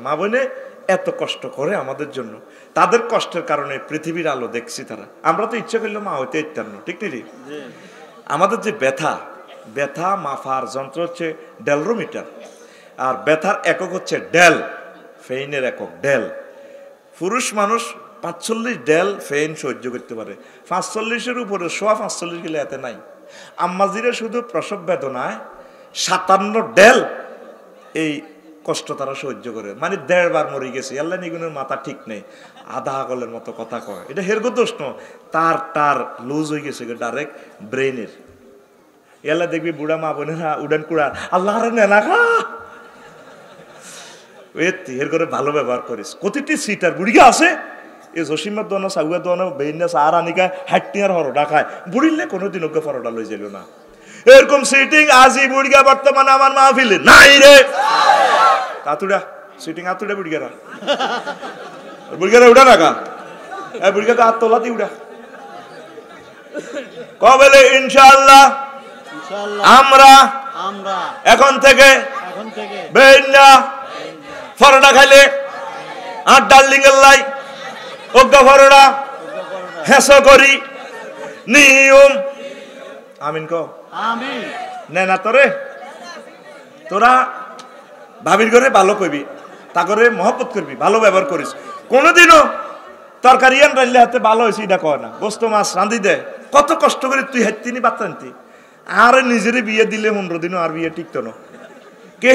মা বোনে এত কষ্ট করে আমাদের জন্য, তাদের কষ্টের কারণে পৃথিবীর আলো দেখছি তারা। আমরা তো ইচ্ছা করলে মা হইতে ইত্যার না, ঠিক নেই? আমাদের যে ব্যথা মাফার যন্ত্র হচ্ছে ডেলরোমিটার, আর ব্যথার একক হচ্ছে ডেল, ফেইনের একক ডেল। পুরুষ মানুষ 45 ডেল ফেইন সহ্য করতে পারে, 45-এর উপরে 45 গেলে এতে নাই। আম্মাজিরা শুধু প্রসব বেদনায় 57 ডেল এই কষ্ট তারা সহ্য করে, মানে 1.5 বার মরে গেছে। আল্লাহ নিগুনের মাথা ঠিক নেই, আধা আগলের মতো কথা কয়। এটা হেরগো দোষ ন, তার লুজ হয়ে গেছে ডাইরেক্ট ব্রেনের। এলা দেখবি বুড়া মা বোনেরা উড়ান কুড়া আল্লাহ নেনা খা এর করে ভালো ব্যবহার করিস। প্রতিটি সিটার বুড়িগা আছে এই জসিমার দোনো সাগুয়া দোনো বেইনা আর আনিকা হাট্টিয়ার হরডা খায়, বুড়িলে কোনোদিন ওকে ফরডা লই যাইল না। এরকম সিটিং আজি বুড়িগা বর্তমানে আমার মাহফিলে নাই রে। আতুড়া সিটিং আতুড়া বুড়িগারা উঠা না কা বুড়িগাকে হাত তোলাতে উঠা কবেলে ইনশাআল্লাহ আমরা এখন থেকে বেইনা ফরডা খাইলে আর ডার্লিং এর লাই ওগা ফরডা হেসো করি নিয়ম আমিন কো আমিন। নে না তোরে তোরা ভাবির ঘরে ভালো কইবি, তা করে মহব্বত করবি, ভালো ব্যবহার করিস। কোনোদিনও তরকারি আন রাইলে হাতে ভালো হয়েছে এটা কয় না। গোস্ত মাছ রাঁধি দে, কত কষ্ট করে তুই হাইতিনি বাতানতি। আর নিজেরই বিয়ে দিলে 15 দিনও আর বিয়ে টিকতো না। কে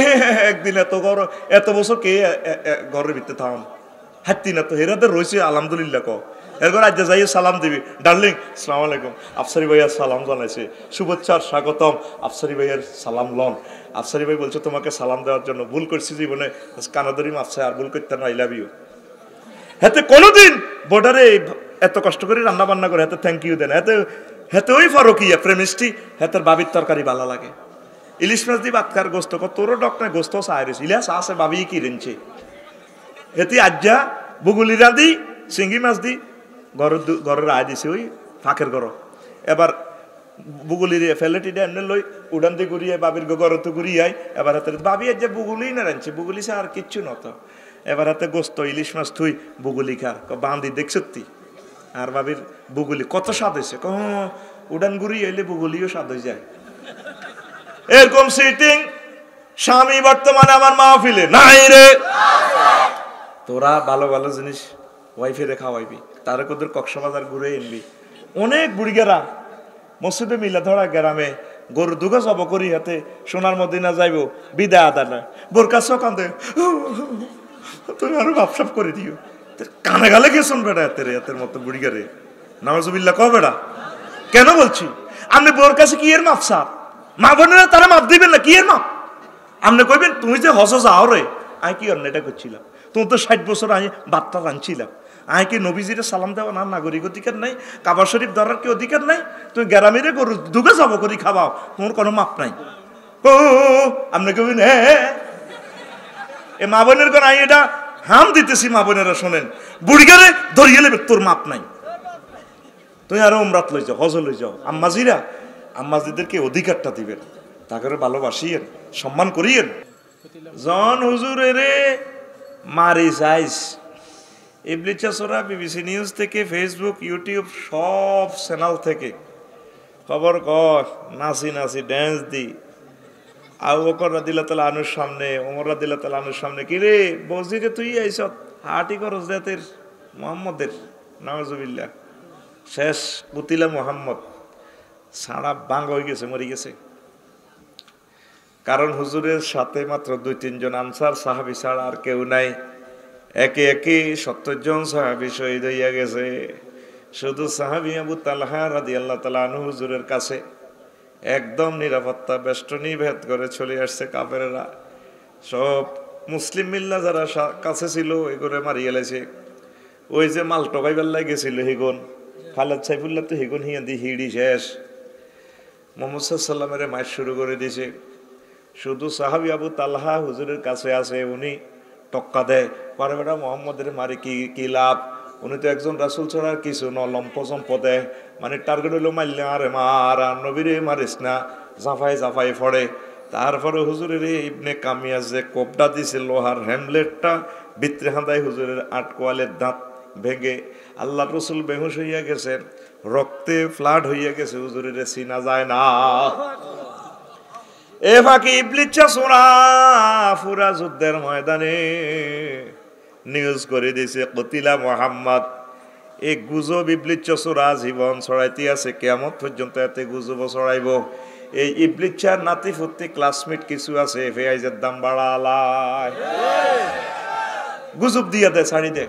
একদিন এত বছর কে ঘরের ভিতরে থাম হাঁটতি না তো হেরাতে রয়েছে আলহামদুলিল্লাহ ক। এরপর আজ যাই সালাম দিবি, ডার্লিং আসসালামু আলাইকুম, আফসারি ভাইয়ার সালাম জানাইছে, শুভেচ্ছার স্বাগতম, আফসারি ভাইয়ের সালাম লন। আফসারি ভাই বলছে তোমাকে সালাম দেওয়ার জন্য, ভুল করছি জীবনে কানাদরি মাফসা আর ভুল করতে না, আই লাভ ইউ। হাতে কোনোদিন বর্ডারে এত কষ্ট করে রান্না বান্না করে হাতে থ্যাংক ইউ দেন, হাতে ওই ফরকিয়া প্রেমিস্টি হাতের বাবির তরকারি ভালো লাগে। ইলিশ মাছ দিয়ে বাতকার গোস্ত তোরও ডক্টর গোস্ত সাহারিস ইলিশ আছে ভাবি কি রেঞ্চে হেতি আজ্জা বুগুলি রাঁধি চিংড়ি মাছ দি ঘরের আয় দিছে ওই ফাঁকের ঘর। এবার বুগুলি ফেলেটি এনে লই উড়ান দিয়ে ঘুরিয়ে বাবির ঘরে তো ঘুরিয়ে এবার হাতে বাবি আজ বুগুলি না রাঁধছে, বুগুলি সে আর কিচ্ছু নত। এবার হাতে গোস্ত ইলিশ মাছ থুই বুগুলি খার বাঁধি দেখছতি, আর বাবির বুগুলি কত স্বাদ হয়েছে ক উড়ান ঘুরি এলে বুগুলিও স্বাদ হয়ে যায়। এরকম সিটিং স্বামী বর্তমানে আমার মাহফিলে নাই রে। তোরা ভালো ভালো জিনিস ওয়াইফে রে খাওয়াইবি, তারা কোদের কক্সবাজার ঘুরে এনবি। অনেক বুড়িগেরা মসজিদে মিলা ধরা গ্রামে গরু দুগা জব করি হাতে সোনার মদিনা যাইব বিদায় আদা না বোরকা কান্দে তুমি আরো ভাবসাপ করে দিও কানে গালে গেছন বেড়া হাতের হাতের মতো বুড়িগারে নামাজুবিল্লাহ কহ বেড়া। কেন বলছি আপনি বোর কাছে কি এর মাপসাপ, মা বোনেরা তারা মাপ দিবেন না কি এর মাপ। আপনি কইবেন তুমি যে হস যাও রে আমি কি অন্যটা করছিলাম, তুমি তো 60 বছর আমি বার্তা আনছিলাম, আমি কি নবীজিরে সালাম দেওয়া না নাগরিক অধিকার নাই, কাবা শরীফ ধরার কি অধিকার নাই, তুমি গ্রামের গরু দুগে যাব করি খাওয়াও তোমার কোনো মাপ নাই। ও আপনি কইবেন এ মা বোনের কোন আমি এটা হাম দিতেছি, মা বোনেরা শোনেন বুড়িগারে ধরিয়ে নেবে তোর মাপ নাই, তুই আরো উমরাত লই যাও হজ লই যাও। আম্মাজিরা আম্মাজিদেরকে অধিকারটা দিবেন, তাকে ভালোবাসিয়েন সম্মান করিয়েন। জন হুজুরের মারি যাইস ইবলিচাসরা বিবিসি নিউজ থেকে ফেসবুক ইউটিউব সব চ্যানেল থেকে খবর কর নাচি নাচি ড্যান্স দি আবু বকর রাদিয়াল্লাহু তাআলা আনুর সামনে ওমর রাদিয়াল্লাহু তাআলা আনুর সামনে কিরে বসিরে তুই আইছ হাটি করস জাতের মুহাম্মদের নাউজুবিল্লাহ শেষ কুতিলা মুহাম্মদ সারা বাং হয়ে গেছে মরে গেছে। কারণ হুজুরের সাথে মাত্র 2-3 জন আনসার সাহাবী ছাড়া আর কেউ নাই, একে একে 70 জন সাহাবী শহীদ হইয়া গেছে। শুধু সাহাবী আবু তালহা রাদিয়াল্লাহু তাআলা আনহু হুজুরের কাছে একদম নিরাপত্তা বেষ্টনী ভেদ করে চলে আসছে কাফেররা, সব মুসলিম মিল্লা যারা কাছে ছিল ওই করে মারিয়ে লাইছে। ওই যে মাল টকাইবার গেছিল হিগুন খালেদ সাইফুল্লাহ তো হিগুন হিয়া দি হিড়ি শেষ, মুহাম্মদ সাল্লাল্লাহু আলাইহি ওয়াসাল্লামের মাইর শুরু করে দিয়েছে। শুধু সাহাবী আবু তালহা হুজুরের কাছে আছে, উনি টক্কা দেয় পারে বেটা মোহাম্মদের মারি কি লাভ, উনি তো একজন রাসূল ছাড়া কিছু ন লম্প চম্প দেয়, মানে টার্গেট হইলো মারলে আরে মার আর নবীরে মারিস না, জাফাই জাফাই ফড়ে। তারপরে হুজুরের ইবনে কামিয়া যে কোপটা দিছে লোহার হ্যামলেটটা ভিতরে হাঁদায় হুজুরের আটকোয়ালের দাঁত ভেঙে আল্লাহ রসুল বেহুশ হইয়া গেছেন, রক্তে ফ্লাড হইয়া গেছে, হুজুরের চিনা যায় না। এ ফাঁকি ইবলিচ্ছা সোনা পুরা যুদ্ধের ময়দানে নিউজ করে দিছে কতিলা মোহাম্মদ। এই গুজব ইবলিচ্ছা সোরা জীবন ছড়াইতে আছে, কিয়ামত পর্যন্ত এতে গুজব ছড়াইব। এই ইবলিচ্ছার নাতি ফুর্তি ক্লাসমেট কিছু আছে, পেঁয়াজের দাম বাড়ালায় গুজব দিয়া দে, ছাড়ি দে।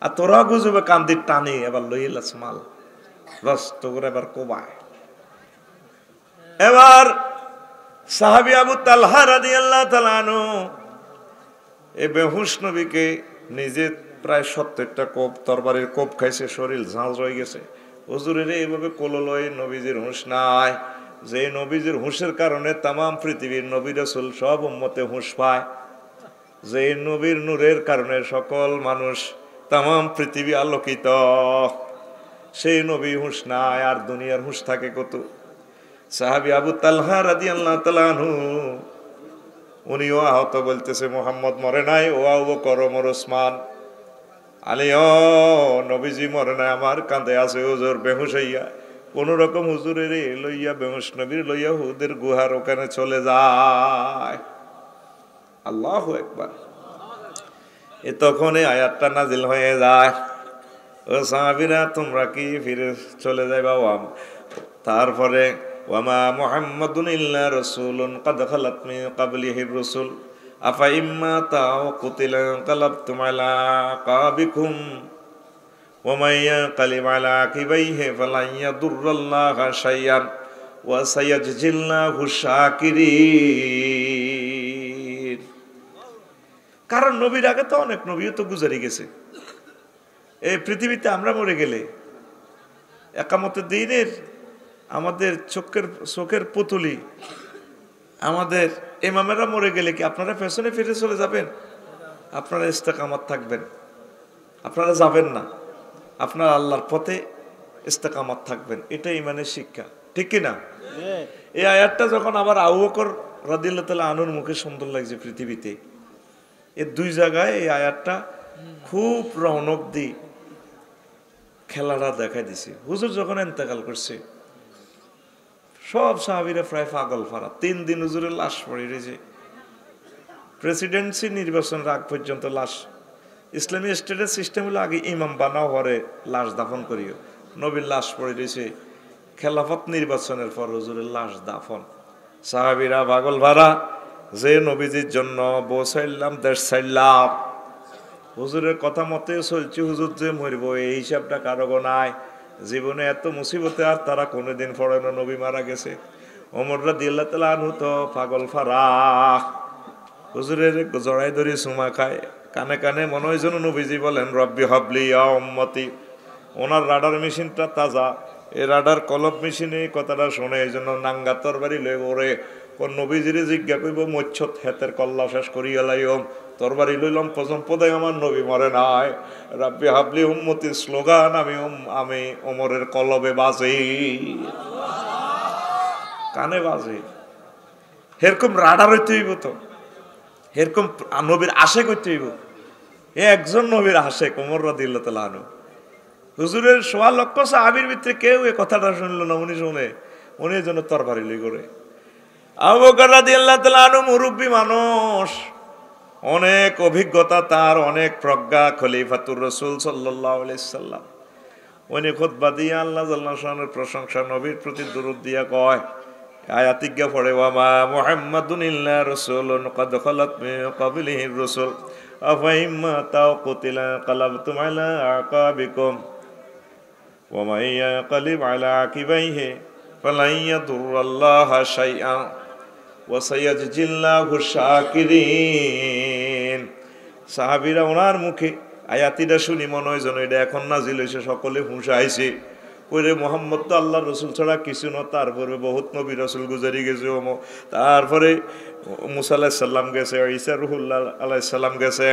আর তোরা গুজবে কান্দির টানি এবার লইলাস মাল, বাস তোর এবার কোবায়। এবার সাহাবী আবু তালহা রাদিয়াল্লাহু তাআলা আনহু এই বেহুশ নবীকে নিজে প্রায় 70টা কোপ তরবারির কোপ খাইছে, শরীর ঝাঁঝ হয়ে গেছে। হুজুরের এইভাবে কোললয়, নবীজির হুঁশ নাই। যে নবীজির হুঁশের কারণে তামাম পৃথিবীর নবী রাসূল সব উম্মতে হুঁশ পায়, যে নবীর নূরের কারণে সকল মানুষ তামাম পৃথিবী আলোকিত, সেই নবী হুঁশ নাই, আর দুনিয়ার হুঁশ থাকে কত। সাহাবী আবু তালহা রাদিয়াল্লাহু তাআলা আনহু উনিও আহত, বলতেছে মোহাম্মদ মরে নাই, ও আবু বকর, ওমর, ওসমান, আলীও নবীজি মরে নাই, আমার কাঁধে আছে হুজুর বেহুশ হইয়া। কোন রকম হুজুরের লইয়া বেহুশ নবীর লইয়া হুদের গুহার ওখানে চলে যায়। আল্লাহু আকবার। এ তখন এই আয়াতটা নাজিল হয়ে যায়, ও সাহাবীরা তোমরা কি ফিরে চলে যাই বাবা। তারপরে ওয়ামা মুহাম্মাদুন ইল্লা রাসূলুন ক্বাদ খালাত মিন ক্বাবলিহির রাসূল আফা ইম্মা তাও কুতিলা কালাবতুম আলা আকাবিকুম ওয়া মান ইয়ানকালিব আলা আকিবাইহি ফালান ইয়াদুররাল্লাহা শাইআন ওয়া সায়াজজিল্লাহু শাকিরিন। কারণ নবীর আগে তো অনেক নবীও তো গুজারি গেছে। এই পৃথিবীতে আমরা মরে গেলে একামতের দিনের আমাদের চোখের পুতুলি আমাদের ইমামেরা মরে গেলে কি আপনারা পেছনে ফিরে চলে যাবেন? আপনারা ইস্তেকামত থাকবেন, আপনারা যাবেন না, আপনারা আল্লাহর পথে ইস্তেকামত থাকবেন। এটাই ইমানের শিক্ষা, ঠিক কি না? এই আয়াতটা যখন আবার আবু বকর রাদিয়াল্লাহু তাআলা আনহুর মুখে সুন্দর লাগছে পৃথিবীতে, এই দুই জায়গায় এই আয়াতটা খুব রৌনক দি খেলাটা দেখা দিছে। হুজুর যখন ইন্তেকাল করছে সব সাহাবীরা প্রায় পাগল ফারা, 3 দিন হুজুরের লাশ পড়ে রয়েছে। প্রেসিডেন্সি নির্বাচনের আগ পর্যন্ত লাশ, ইসলামী স্টেটের সিস্টেম হলো আগে ইমাম বানাও হরে লাশ দাফন করিও, নবীর লাশ পড়ে রয়েছে। খেলাফত নির্বাচনের পর হুজুরের লাশ দাফন, সাহাবীরা পাগল ফারা, যে নবীজির জন্য বউ ছাইলাম, দেশ ছাইলাম, হুজুরের কথা মতে চলছি, হুজুর যে মরব এই হিসাবটা কারো নাই। জীবনে এত মুসিবতে আর তারা কোনোদিন পড়ে না, নবী মারা গেছে। ওমর রাদিয়াল্লাহু তাআলা আনহু তো পাগল ফারা, হুজুরের জড়াই ধরি সুমা খায়, কানে কানে মনে হয় যেন নবীজি বলেন রব্বি হাবলি ইয়া উম্মতি। ওনার রাডার মেশিনটা তাজা, এই রাডার কলব মেশিনে এই কথাটা শোনে, এই জন্য নাঙ্গা তরবারি লয়ে ওরে কোন নবীজিরে জিজ্ঞা করব মচ্ছত হেতের কল্লা শেষ করিয়া লাইম, তরবারি লইলাম পদায় আমার নবী মরে নাই। রাব্বি হাবলি উম্মতির স্লোগান আমি ওমরের কলবে বাজে, কানে বাজে। এরকম রাডার হইতে হইব, তো এরকম নবীর আশেক হইতে হইব। এ একজন নবীর আশেক ওমর রাদিয়াল্লাহু তাআলা আনহু। হুজুরের ১.৫ লক্ষ সাহাবীর ভিতরে কেউ এই কথাটা শুনলো না, উনি শুনে উনি এই জন্য তরবারি লই করে। আবু বকর রাদিয়াল্লাহু তাআলা আনহু মুরব্বী মানুষ, অনেক অভিজ্ঞতা তার, অনেক প্রজ্ঞা, খলিফাতুর রাসূল সাল্লাল্লাহু আলাইহি সাল্লাম। উনি খুতবা দিয়ে আল্লাহ জাল্লাহু শানের প্রশংসা, নবীর প্রতি দুরূদ দিয়া কয়, আয়াতিজ্ঞা পড়ে ওয়ামা মুহাম্মাদুন ইল্লা রাসূলুন ক্বাদ খালাত মিন ক্বাবলিহির রাসূল আফা ইম্মা তাও কুতিলা কালাবতুম আলা আকাবিকুম ওয়া মান ইয়ানকালিব আলা আকিবাইহি ফালান ইয়াদুররাল্লাহা শাইআন ওয়া সায়াজজিল্লাহু শাকিরিন। সাহাবীরা ওনার মুখে আয়াতিটা শুনি মনে হয় যেন এটা এখন নাজিল হয়েছে, সকলে হুঁশ আইছে। কইরে মোহাম্মদ তো আল্লাহ রসুল ছাড়া কিছু না, তারপরে বহুত নবী রসুল গুজারি গেছে, তারপরে মুসা আলাইসাল্লাম গেছে, ঈসা রুহুল্লাহ আলাইসাল্লাম গেছে,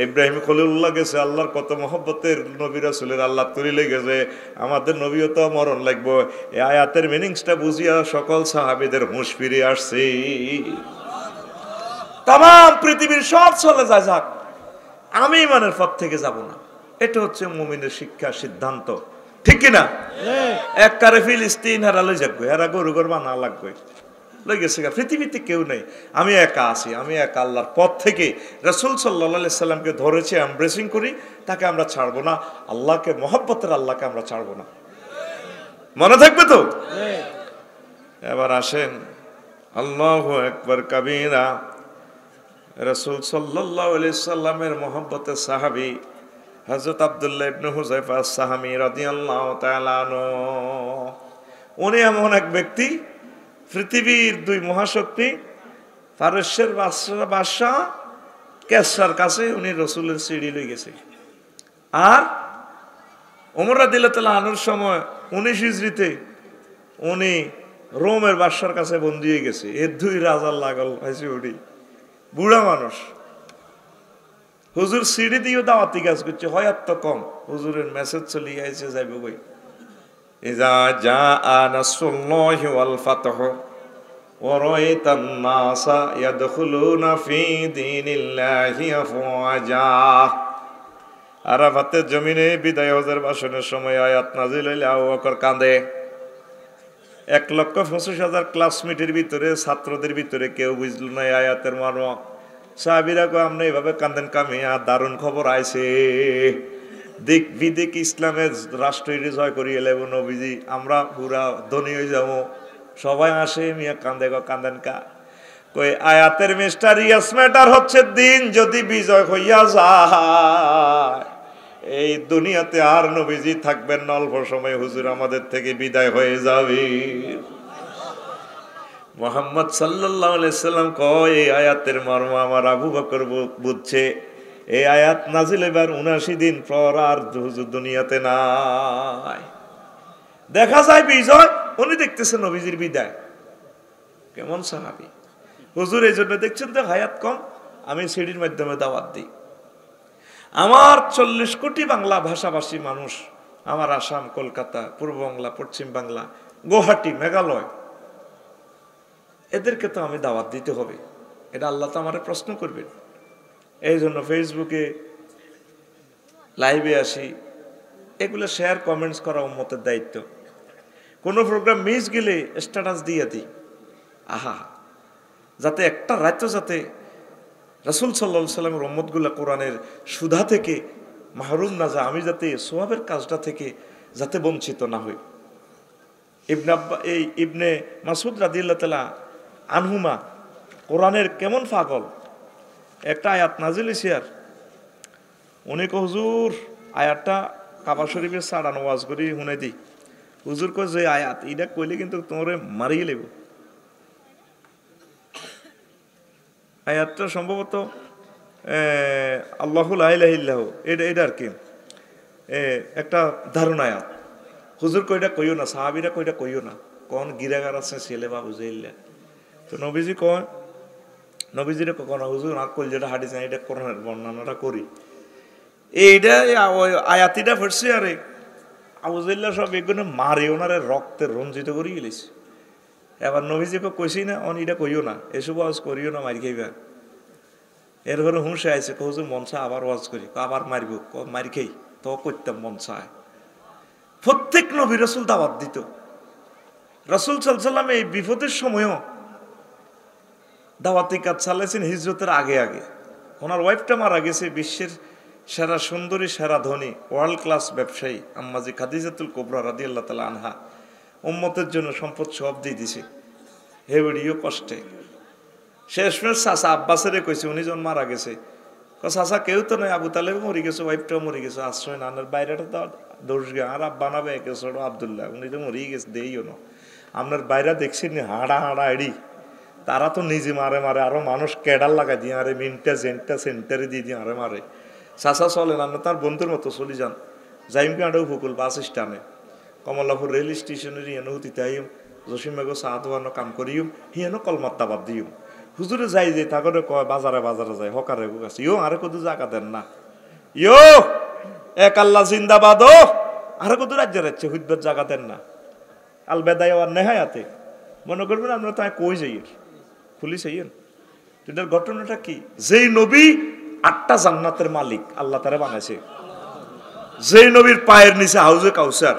ইব্রাহিম খলিলুল্লাহ গেছে, আল্লাহর কত মহব্বতের নবী রসুলের আল্লাহ তুলিলে গেছে, আমাদের নবীও তো মরণ লাগবো। এই আয়াতের মিনিংসটা বুঝিয়া সকল সাহাবীদের হুঁশ ফিরে আসছে। তাম পৃথিবীর সব চলে যায়, যাক, আমি ইমানের পথ থেকে যাব না। এটা হচ্ছে মুমিনের শিক্ষা, সিদ্ধান্ত, ঠিক কিনা? এক কারে ফিলিস্তিন হারা লই যাকবে, হারা গরু গর বানা লাগবে, লই গেছে। পৃথিবীতে কেউ নেই, আমি একা আছি, আমি একা আল্লাহর পথ থেকে রাসূল সাল্লাল্লাহু আলাইহি সাল্লামকে ধরেছি, এমব্রেসিং করি, তাকে আমরা ছাড়বো না। আল্লাহকে, মহব্বতের আল্লাহকে আমরা ছাড়বো না। মনে থাকবে তো? এবার আসেন, আল্লাহু আকবার কাবীরা। রাসূল সাল্লাল্লাহু আলাইহি সাল্লামের মহব্বতের সাহাবী হযরত আব্দুল্লাহ ইবনে হুযায়ফা আস-সাহামী রাদিয়াল্লাহু তাআলা আনহু, উনি এমন এক ব্যক্তি, পৃথিবীর দুই মহাশক্তি ফারস্যের বাদশাহ কেসরার কাছে উনি রসুলের সিঁড়ি লই গেছে। আর ওমর রাদিয়াল্লাহু তাআলা আনহুর সময় 19 হিজরিতে উনি রোমের বাদশার কাছে বন্দী হয়ে গেছে। এর দুই রাজার লাগল হয়েছে, উনি বুড়া মানুষ। হুজুর সিঁড়ি দিয়েও দাওয়াতি কাজ করছে, হয়াত তো কম, হুজুরের মেসেজ চলিয়ে আইছে, যাইব কই। ইজা জাআ নাসরুল্লাহি ওয়াল ফাতহু ওয়া রাআইতান নাসা ইয়াদখুলুনা ফি দীনিল্লাহি আফওয়াজা। আরাফাতের জমিনে বিদায় হজের ভাষণের সময় আয়াত নাযিল হইলে আবু বকর কাঁদে। 1,25,000 ক্লাসমেটের ভিতরে, ছাত্রদের ভিতরে কেউ বুঝল না এই আয়াতের মর্ম। সাহাবীরা কয়, আপনি এইভাবে কান্দেন কামিয়া, দারুণ খবর আইছে, দিক বিদিক ইসলামের রাষ্ট্র জয় করিয়ে লেব নবীজি, আমরা পুরা ধনী হয়ে যাবো। সবাই আসে, মিয়া কান্দে, কান্দেন কা? কই আয়াতের মিস্টারিয়াস ম্যাটার হচ্ছে, দিন যদি বিজয় হইয়া যায়, এই দুনিয়াতে আর নবীজি থাকবেন না, অল্প সময় হুজুর আমাদের থেকে বিদায় হয়ে যাবে। মুহাম্মদ সাল্লাল্লাহু আলাইহি সাল্লাম কয়, এই আয়াতের মর্ম আমার আবু বকর বুঝছে। এই আয়াত নাজিল এবার 79 দিন পর আর হুজুর দুনিয়াতে নাই। দেখা যায় বিজয়, উনি দেখতেছেন নবীজির বিদায়। কেমন সাহাবী হুজুর! এই জন্য দেখছেন তো হায়াত কম, আমি সিডির মাধ্যমে দাওয়াত দিই। আমার 40 কোটি বাংলা ভাষাভাষী মানুষ, আমার আসাম, কলকাতা, পূর্ব বাংলা, পশ্চিম বাংলা, গুয়াহাটি, মেঘালয়, এদেরকে তো আমি দাওয়াত দিতে হবে। এটা আল্লাহ তো আমার প্রশ্ন করবেন। এই জন্য ফেসবুকে লাইভে আসি, এগুলো শেয়ার কমেন্টস করা উম্মতের দায়িত্ব। কোনো প্রোগ্রাম মিস গেলে স্ট্যাটাস দিয়ে দিই, আহা, যাতে একটা রাত্র যাতে রাসূল সাল্লাল্লাহু আলাইহি সাল্লামের উম্মতগুলো কোরআনের সুধা থেকে মাহরুম না যায়, আমি যাতে সোয়াবের কাজটা থেকে যাতে বঞ্চিত না হই। ইবনে মাসউদ রাদিয়াল্লাহু তাআলা আনহুমা কোরআনের কেমন পাগল, একটা আয়াত নাজিল হইছে, আর উনি কয়, হুজুর আয়াতটা কাবা শরীফের সাড়ানো ওয়াজ করি শুনে দিই। হুজুর কয়, যে আয়াত এটা কইলে কিন্তু তোমরে মারিয়ে লেব। আয়াতটা সম্ভবত আল্লাহু লা ইলাহা ইল্লাহু, এটা আর কি একটা দারুণ আয়াত। হুজুর কইটা কইও না, সাহাবীরা কইটা কইও না, কোন গিরাগার আছে ছেলে বা বুঝাইলা। তো নবীজি কয়, নবীজিরে কখনো হুজুর আর কইল যেটা হাদিস এটা কোরআনের বর্ণনাটা করি, এইটা আয়াতিটা পড়ছে, আরে আবুজাইল্লা সব এগুলো মারে ওনারে রক্তে রঞ্জিত করে গেলেছে। এবার নবীজিকে কইছি না, অন এটা কইও না, এসব ওয়াজ করিও না, মারি খাইবা। এরপরে হুঁশে আইছে, হুজুর মন চায় আবার ওয়াজ করি, আবার মারিব, মারি খাই তো করতাম মন চায়। প্রত্যেক নবী রাসূল দাওয়াত দিত। রাসূল সাল্লাল্লাহু আলাইহি সাল্লাম এই বিপদের সময়ও দাওয়াতি কাজ চালাইছেন হিজরতের আগে আগে। ওনার ওয়াইফটা মারা গেছে, বিশ্বের সেরা সুন্দরী, সেরা ধনী, ওয়ার্ল্ড ক্লাস ব্যবসায়ী আম্মাজি খাদিজাতুল কুবরা রাদিয়াল্লাহু তাআলা আনহা উম্মতের জন্য সম্পদ সব দিয়ে দিছে, হেবড়িও কষ্টে। শেষমেশ চাচা আব্বাসেরে কইছে, উনি যখন মারা গেছে, চাচা কেউ তো নয়, আবু তালেব মরে গেছে, ওয়াইফটাও মরে গেছে, আশ্রয় নানার বাইরেটা তো দোষ গে, আর আব্বা নাবে একে ছোট আবদুল্লাহ, উনি তো মরেই গেছে, দেইও না। আপনার বাইরা দেখছেন হাড়া হাড়া এড়ি, তারা তো নিজে মারে মারে, আরো মানুষ ক্যাডার লাগাই দিয়ে আরে মিনটা জেনটা সেন্টারে দিয়ে দিয়ে আরে মারে। চাচা চলেন, আপনি তার বন্ধুর মতো চলে যান, যাইমকে আড়েও ফুকুল বাস স্ট্যান্ডে, কমলাপুর রেল স্টেশনের হিয়ানো হতিতে আইম জসিমেগো চা দোয়ানো কাম করিম হিয়ানো কলমাত দাবাত দিম হুজুরে যাই যে তাগরে কয় বাজারে বাজারে যায় হকারে গাছ ইয়ো আরে কদু জায়গা দেন না ইয়ো এক আল্লাহ জিন্দাবাদ ও আরে কদু রাজ্য রাখছে হুদ্দের জায়গা দেন না আল বেদায় আর নেহায়াতে মনে করবেন আমরা তাই কই যাই পুলিশ আইয়েন এটার ঘটনাটা কি যেই নবী 8টা জান্নাতের মালিক আল্লাহ তারা বানাইছে যেই নবীর পায়ের নিচে হাউজে কাউসার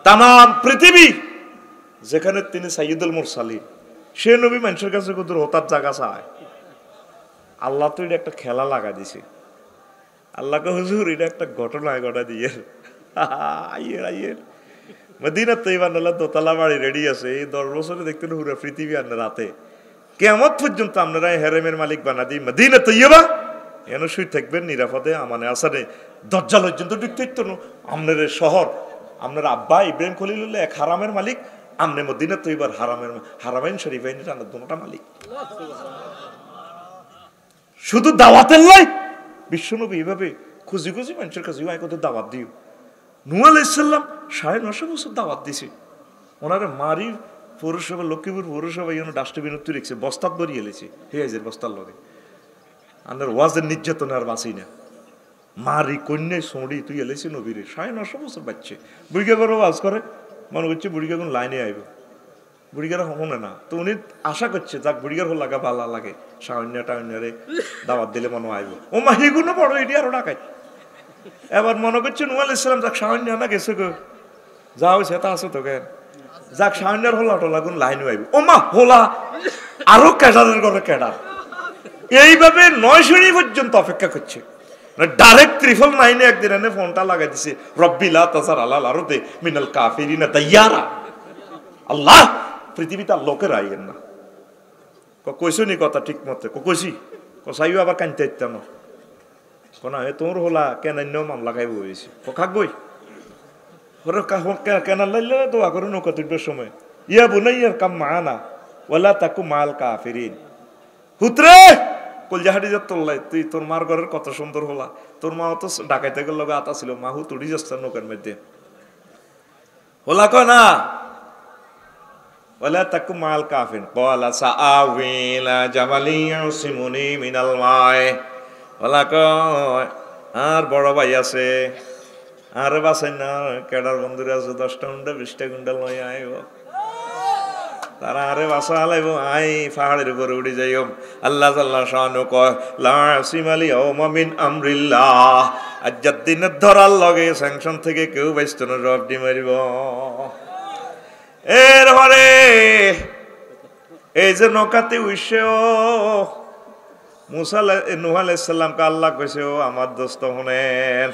তাম পৃথিবী যেখানে তিনি সাইয়্যিদুল মুরসালিন সে নবী মানুষের কাছে কত হতার জায়গা চায় আল্লাহ তো এটা একটা খেলা লাগা দিছে আল্লাহকে হুজুর এটা একটা ঘটনা ঘটা দিয়ে আইয়ের আইয়ের মদিনা তৈবান দোতলা বাড়ি রেডি আছে এই 10 বছরে দেখতেন পুরো পৃথিবী আর রাতে কিয়ামত পর্যন্ত আপনারা হেরেমের মালিক বানা দিই মদিনা তৈবা এন শুই থাকবেন নিরাপদে আমানে আসানে দজ্জাল পর্যন্ত ঢুকতে না আপনার শহর আপনার আব্বা ইব্রাহিম খলিলুল্লাহ এক হারামের মালিক আমনে মদিনা তৈবার হারামাইন শরীফাইন রান্নার দুটা মালিক শুধু দাওয়াতের লাই বিশ্বনবী এইভাবে খুঁজি খুঁজি মানুষের কাছে কত দাওয়াত দিও নূহ আলাইহিস সালাম 950 বছর দাওয়াত দিছে ওনারে মারি পৌরসভা লক্ষ্মীপুর পৌরসভা ইউনো ডাস্টবিন উত্তর রেখেছে বস্তাত ভরিয়ে এলেছে হেয়াজের বস্তার লগে আন্নার ওয়াজের নির্যাতন আর বাঁচি না মারি কন্যায় সড়ি তুই এলেছি নবীরে 950 বছর বাচ্চে বুড়িগা করে ওয়াজ করে মনে করছে বুড়িগা কোন লাইনে আইব বুড়িগারা হনে না তো উনি আশা করছে যাক বুড়িগার হল লাগা ভালো লাগে সাহন্যারে দাওয়াত দিলে মনে আইব ও মা হিগুনো বড় এটি আরো ডাকাই এবার মনে করছে নূহ আলাইহিস সালাম যাক সাহন্যা না গেছে গো যাও সেটা আছে তো কেন যাক সাহন্যার হলা টলা কোন লাইনে আইব ও মা হোলা আরো ক্যাডারের ঘরে ক্যাডার এইভাবে 9 শ্রেণী পর্যন্ত অপেক্ষা করছে ডাইরেক্ট 999 একদিন এনে ফোনটা লাগাই দিছে রব্বি লা তাসার আলাল আরদে মিনাল কাফিরিনা দাইয়ারা আল্লাহ পৃথিবীতে লোকের আইয়েন না কইছো নি কথা ঠিক মতে কইছি কসাইও আবার কানতে ইত্যান কোনা এ তোর হলা কেন মামলা খাইব হয়েছে খাক বই ওরে কেন লাইলে দোয়া করে নৌকা তুলবার সময় ইয়া বুনাইয়ার কাম মানা ওয়ালা তাকু মাল কাফিরিন হুতরে কলজাহাটি যা তোল্লাই তুই তোর মার ঘরের কত সুন্দর হলা তোর মা তো ডাকাইতে গেল লগে আতা ছিল মাহু তুড়ি যাচ্ছে নৌকার মধ্যে হলা কয় না ওয়ালা তাকু মাল কাফিন ক্বালা সাআওয়ি ইলা জাবালি ইয়াসিমুনি মিনাল মাই ওলা কয় আর বড় ভাই আছে আর বাসাই না কেডার বন্ধুরা আছে 10টা গুন্ডা 20টা গুন্ডা লয় আইব তারা আরে বাসা লাইব আই পাহাড়ের উপরে উড়ে যাইম আল্লাহ জাল্লা শানু কয় লা আসিমালি ইয়াউমা মিন আমরিল্লাহ আজ্জাদ দিনের ধরার লগে স্যাংশন থেকে কেউ বাইস্ত না রব দি মারিব এর পরে এই যে নৌকাতে উইছে নূহ আলাইহিস সালামকে আল্লাহ কইছে ও আমার দোস্ত শুনেন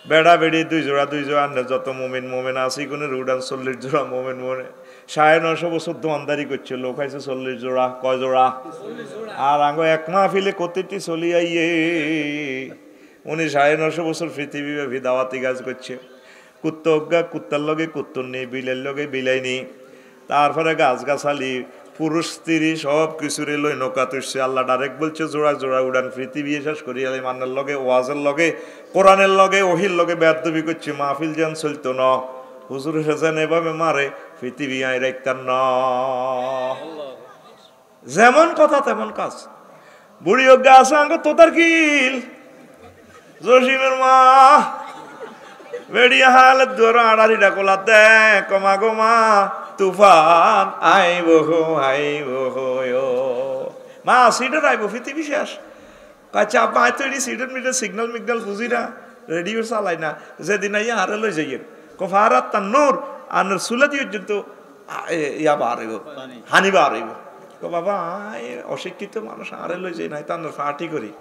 বেড়া বেড়ি 2 জোড়া যত মুমিন আছে কোনের উড়ান 40 জোড়া মুমিন 950 বছর দোয়ানদারি করছে লোক খাইছে 40 জোড়া কয় জোড়া আর আঙ্গ এক মাহফিলে কতটি চলি আইয়ে উনি 950 বছর পৃথিবী ব্যাপী দাওয়াতি কাজ করছে কুত্তার লগে কুত্তর নেই বিলের লগে বিলাই নেই তারপরে গাছগাছালি পুরুষ স্ত্রী সব কিছুরে লই নৌকা তুলছে আল্লাহ ডাইরেক্ট বলছে জোড়া জোড়া উড়ান পৃথিবী শেষ করি আলাই মান্নার লগে ওয়াজের লগে কোরআনের লগে ওহির লগে বেয়াদবি করছে মাহফিল যেন চলতো না হুজুর হেসেন এভাবে মারে পৃথিবী আই রাখতাম না যেমন কথা তেমন কাজ বুড়ি অজ্ঞা আছে আঙ্গ তোতার কিল জসিমের মা বেড়িয়া হালত ধরো আড়ারি ডাকলাতে কমা কমা তুফান আইব মা সিডার আইব পৃথিবী শেষ কাছে আপা তৈরি সিডার মিটার সিগন্যাল মিগনাল বুঝি না রেডিও চালাই না যেদিন আইয়া হারে লই যাইয়েন কফারাত তান্নুর আর সুলাতি পর্যন্ত ইয়া বাড়াইব হানি বাড়াইব বাবা অশিক্ষিত মানুষ আরে লই যাই নাই তার ফাটি করি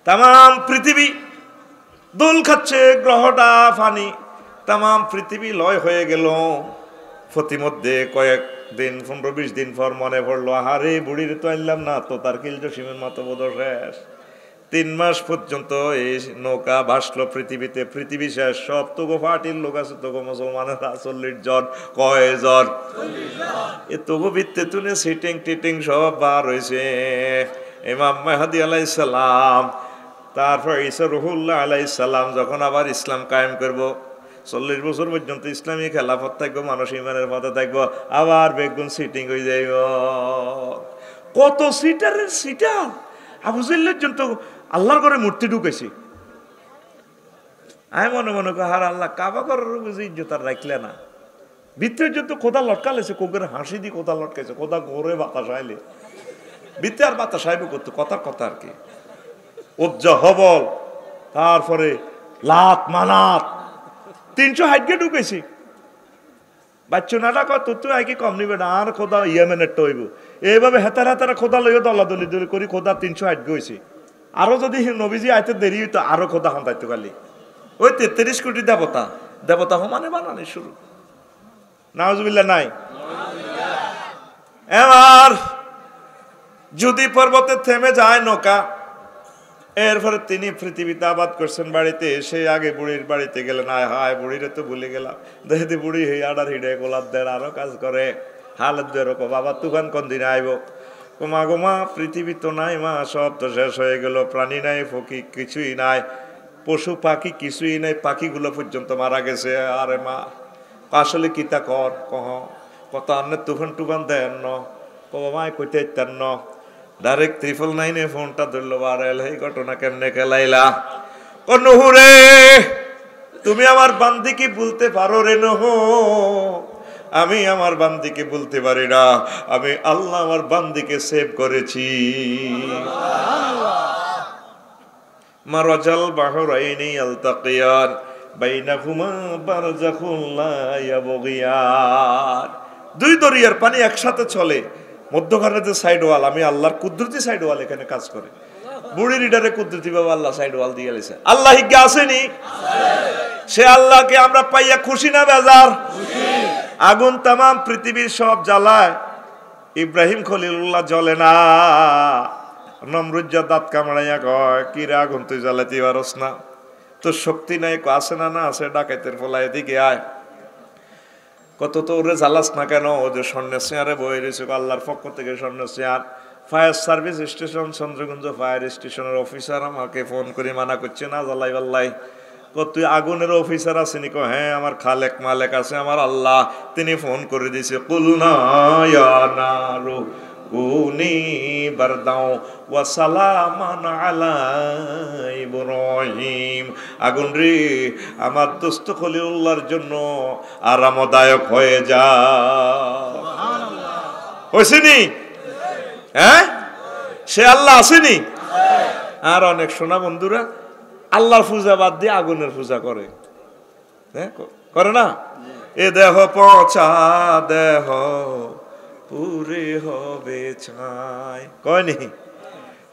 তাম পৃথিবী দোল খাচ্ছে গ্রহটা ফানি তাম পৃথিবী লয় হয়ে গেল প্রতিমধ্যে কয়েকদিন 15-20 দিন পর মনে পড়লো আহারে বুড়ির তো আনলাম না তো তার কিল জসিমের মতো বোধ শেষ 3 মাস পর্যন্ত এই নৌকা ভাসলো পৃথিবীতে পৃথিবী শেষ সব তোগো ফাটির লোক আছে তোগো মুসলমানেরা 40 জন কয়জন এ তোগো ভিত্তে তুলে সিটিং টিটিং সব বার হয়েছে ইমাম মেহেদী আলাইহিস সালাম তারপর ঈসা রুহুল্লাহ আলাইহিস সালাম যখন আবার ইসলাম কায়েম করব 40 বছর পর্যন্ত ইসলামী খেলাফত থাকবো, মানুষ ইমানের পথে থাকবো, আবার বেগুন সিটিং হয়ে যাইব। কত সিটারের সিটার আবু জাহেলের জন্য আল্লাহর ঘরে মূর্তি ঢুকেছি। আমি মনে মনে করি হার আল্লাহ কাবা করার বুঝি ইজ্জত আর রাখলে না, ভিতরের জন্য কোদা লটকালেছে, কোকের হাসি দিয়ে কোদা লটকাইছে, কোদা ঘরে বাতাস আইলে ভিতরে আর বাতাস আইবে করতো, কথার কথা আর কি। উজ্জা হবল, তারপরে লাত মানাত 360 ঢুকেছি। বাচ্চা নাটা কত তুই আই কি কম নিবে না, আর খোদা ইয়েমেনের টইব এইভাবে হেতার হেতারা খোদা লইয়া দলাদলি দলি করি খোদা 360 গেছি। আরো যদি নবীজি আইতে দেরি হইতো আরো খোদা হান্তাইতো খালি। ওই 33 কোটি দেবতা, দেবতা মানে বানানি শুরু। নাউজুবিল্লাহ নাই। এবার যদি পর্বতে থেমে যায় নৌকা, এরপরে তিনি পৃথিবীতে আবাদ করছেন বাড়িতে এসে আগে বুড়ির বাড়িতে গেলেন। আয় হায় বুড়িরে তো ভুলে গেলাম, দেখি বুড়ি হে আডার হিডে গোলাপ দেয় আরো কাজ করে হালত দেরকম বাবা তুফান কোন দিনে আইব। গোমা গোমা পৃথিবী তো নাই মা, সব তো শেষ হয়ে গেল, প্রাণী নাই ফকি কিছুই নাই, পশু পাখি কিছুই নাই, পাখিগুলো পর্যন্ত মারা গেছে। আরে মা আসলে কিতা কর কহ কত আন্নে তুফান টুফান দেন ন কমায় কইতে ইত্যান ন ডাইরেক্ট 999 ফোনটা ধরলো, বারেল এই ঘটনা কেমনে খেলাইলা। ও নহু রে, তুমি আমার বান্দিকে বলতে পারো রে নহু? আমি আমার বান্দিকে বলতে পারি না, আমি আল্লাহ আমার বান্দিকে সেভ করেছি। মারাজাল বাহরাইনি আলতাকিয়ান বাইনাহুমা বারজাখুন লা ইয়াবগিয়ান। দুই দরিয়ার পানি একসাথে চলে, মধ্যখানে যে সাইড ওয়াল, আমি আল্লাহর কুদরতি সাইড ওয়াল এখানে কাজ করে। বুড়ি রিডারে কুদরতি বাবা আল্লাহ সাইড ওয়াল দিয়ে গেছে। আল্লাহ হিজ্ঞা আসেনি? সে আল্লাহকে আমরা পাইয়া খুশি না বেজার? আগুন তামাম পৃথিবীর সব জ্বালায়, ইব্রাহিম খলিলুল্লাহ জ্বলে না। নমরুজ্জা দাঁত কামড়াইয়া কয়, কি রে আগুন তুই জ্বালাতে পারস না? তোর শক্তি নাই? আছে না? না আছে। ডাকাইতের ফলা এদিকে আয়। কত তো ওরে জ্বালাস না কেন? ও যে স্বর্ণের চেয়ারে বয়ে রয়েছে, আল্লাহর পক্ষ থেকে স্বর্ণের chair. Fire service station Chandraganj fire স্টেশনের অফিসার আমাকে ফোন করে মানা করছে না জ্বালাই বাল্লাই। তুই আগুনের অফিসার আসেনি? কো হ্যাঁ, আমার খালেক মালেক আছে, আমার আল্লাহ, তিনি ফোন করে দিয়েছে। কুলনা ইয়া নারু কুনি বারদাও ওয়া সালামান আলা ইব্রাহিম। আগুন রে, আমার দোস্ত খলিলুল্লাহর জন্য আরামদায়ক হয়ে যা। হয়েছেনি? হ্যাঁ, সে আল্লাহ আসেনি? আর অনেক সোনা বন্ধুরা আল্লাহর পূজা বাদ দিয়ে আগুনের পূজা করে। হ্যাঁ, করে না? এ দেহ পচা দেহ পুরে হবে ছাই, কয়নি?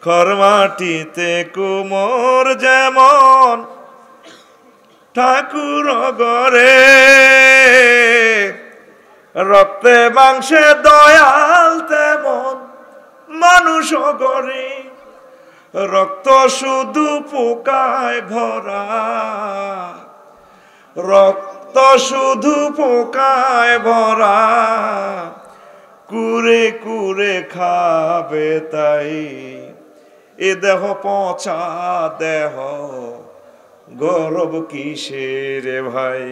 খরমাটিতে কুমোর যেমন ঠাকুর গরে, রক্তে মাংসে দয়াল তেমন মানুষ গরে। রক্ত শুধু পোকায় ভরা, রক্ত শুধু পোকায় ভরা, কুরে কুরে খাবে তাই। এ দেহ পচা দেহ গৌরব কিসের ভাই?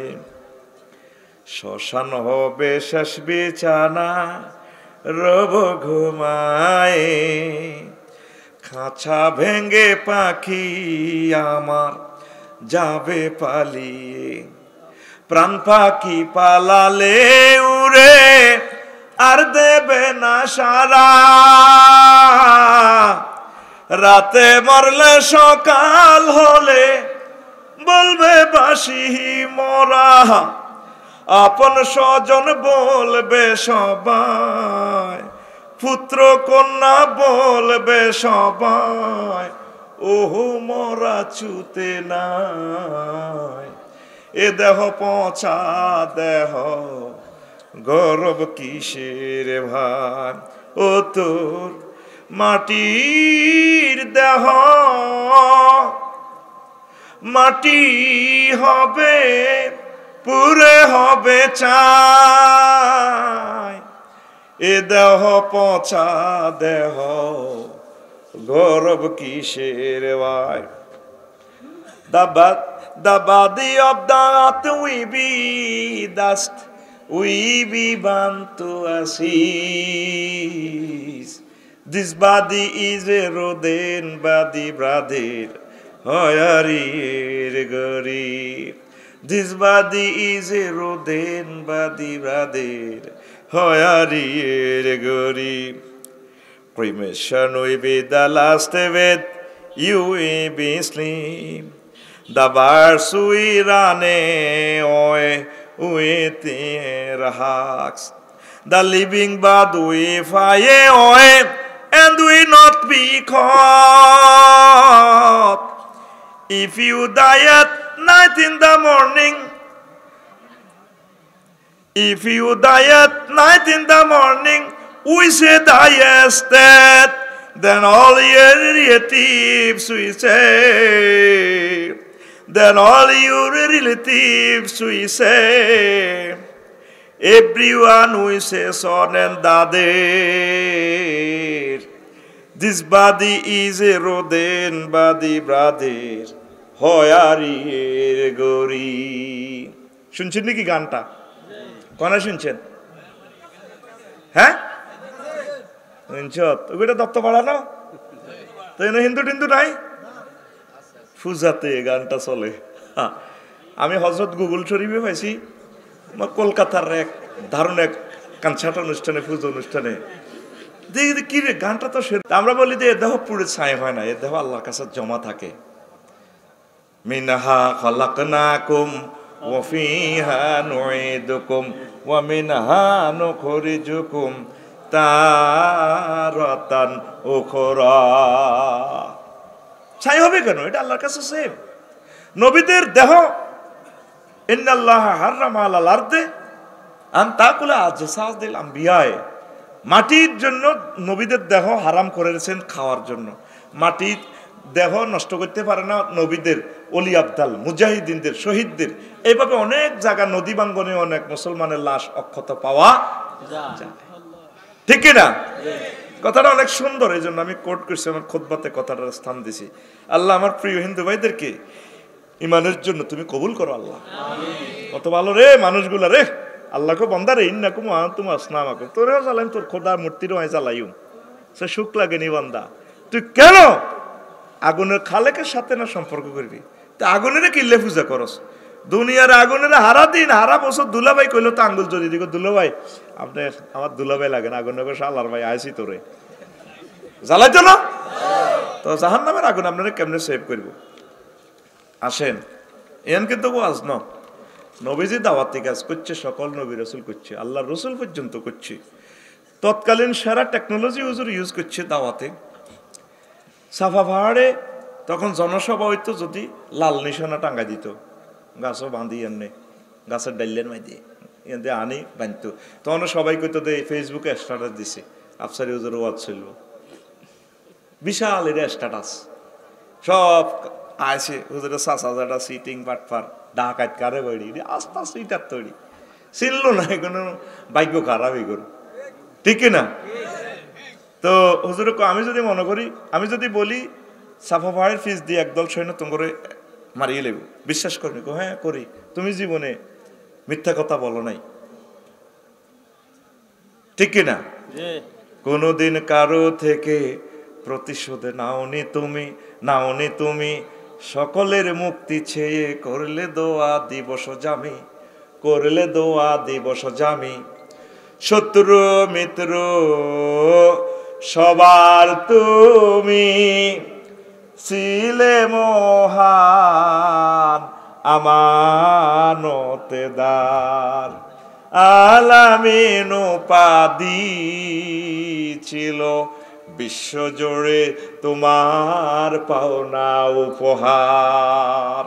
শ্মশান হবে শেষ বিছানা, রব ঘুমায়। খাঁচা ভেঙ্গে পাখি আমার যাবে পালিয়ে, প্রাণ পাখি পালালে উড়ে আর দেবে না সারা। রাতে মরলে সকাল হলে বলবে বাসি মরা, আপন স্বজন বলবে সবাই, পুত্র কন্যা বলবে সবাই, ওহো মরা ছুতে নাই। এ দেহ পচা দেহ গৌরব কিসের ভাই? ও তোর মাটির দেহ মাটি হবে, পুরে হবে চাই। এ দেহ পচা দেহ গৌরব কিসের ভাই? The body of the earth will be dust, we be burnt to ashes. This body is a rodent body, brother. Hoyari gori. This body is a rodent body, brother. Hoyari gori. Cremation will be the last event. You will be asleep. The birds will run away with their hawks. The living bird will fly away and will not be caught. If you die at night in the morning, if you die at night in the morning, we say diest dead. Then all your relatives we say. Then all your relatives we say. Everyone we say son and daughter. This body is a rodent body, brother. Hoyari gori. শুনছেন নাকি গানটা? কোনা শুনছেন? হ্যাঁ? ওটা দত্ত বাড়ানো তো হিন্দু টিন্দু নাই পূজাতে গানটা চলে আমি হযরত গুগল শরীফে পাইছি কলকাতার এক দারুণ এক কনসার্ট অনুষ্ঠানে পূজা অনুষ্ঠানে দেখি কি রে গানটা তো আমরা বলি যে এ দেহ পুরো ছাই হয় না এ দেহ আল্লাহর কাছে জমা থাকে মিনহা খালাকনাকুম ওয়া ফিহা নুঈদুকুম ওয়া মিনহা নুখরিজুকুম তারাতান উখরা ছাই হবে কেন এটা আল্লাহর কাছে সেম নবীদের দেহ ইন্নাল্লাহা হারামা আলাল আরদে আন তাকুলা আজসাদিল আমবিয়ায়ে মাটির জন্য নবীদের দেহ হারাম করেছেন খাওয়ার জন্য মাটির দেহ নষ্ট করতে পারে না নবীদের ওলি আবদাল মুজাহিদিনদের শহীদদের এইভাবে অনেক জায়গা নদী বাঙ্গনে অনেক মুসলমানের লাশ অক্ষত পাওয়া যায় ঠিক কি না কথাটা অনেক সুন্দর এইজন্য আমি কোট করছি আমার খুতবাতে কথাটার স্থান দিছি আল্লাহ আমার প্রিয় হিন্দু ভাইদেরকে ঈমানের জন্য তুমি কবুল করো আল্লাহ আমিন কত ভালো রে মানুষগুলা রে আল্লাহকে বান্দা রে ইন্নাকুম ওয়া আনতুম আসনামাকুম তোরেও জ্বালাইম তোর খোদার মূর্তিরও আই জ্বালাইম সে সুখ লাগেনি বান্দা তুই কেন আগুনের খালেকের সাথে না সম্পর্ক করবি তা আগুনের কিল্লে পূজা করস দুনিয়ার আগুনের হারা দিন হারা বছর দুলাভাই কইলো তো আঙ্গুল জড়িয়ে দিগো দুলাভাই আপনি আমার দুলাভাই লাগে না আগুন নগর শালার ভাই আইসি তোরে জ্বালাইতো না তো জাহান্নামের আগুন আপনারা কেমনে সেভ করব আসেন এন কিন্তু ওয়াজ ন নবীজি দাওয়াতি কাজ করছে সকল নবী রাসূল করছে আল্লাহর রাসূল পর্যন্ত করছে তৎকালীন সারা টেকনোলজি ইউজ করছে দাওয়াতে সাফা পাহাড়ে তখন জনসভা হইতো যদি লাল নিশানা টাঙ্গা দিত গাছও বাঁধি এনে গাছের ডাইলের মাইদি এনে আনি বাঁধতো তখন সবাই কইতো দে ফেসবুকে স্ট্যাটাস দিছে আফসারি হুজুর ওয়াজ ছিল বিশাল এটা স্ট্যাটাস সব আইসে হুজুরের চাচা সিটিং বাটফার ডাকাত কারে বাড়ি আস্তে আস্তে ইটার তৈরি চিনলো না কোনো ভাগ্য খারাপ এগুলো ঠিক না তো হুজুর আমি যদি মনে করি আমি যদি বলি সাফা পাহাড়ের ফিস দিয়ে একদল সৈন্য তোমরে মারিয়ে লেব বিশ্বাস করবি হ্যাঁ করি তুমি জীবনে মিথ্যা কথা বলো নাই ঠিক না কোনোদিন কারো থেকে প্রতিশোধ নাওনি তুমি সকলের মুক্তি চেয়ে করলে দোয়া দিবস জামি শত্রু মিত্র সবার তুমি ছিলে মহান আমানতদার আলামিন উপাধি ছিল বিশ্বজুড়ে তোমার পাওনা উপহার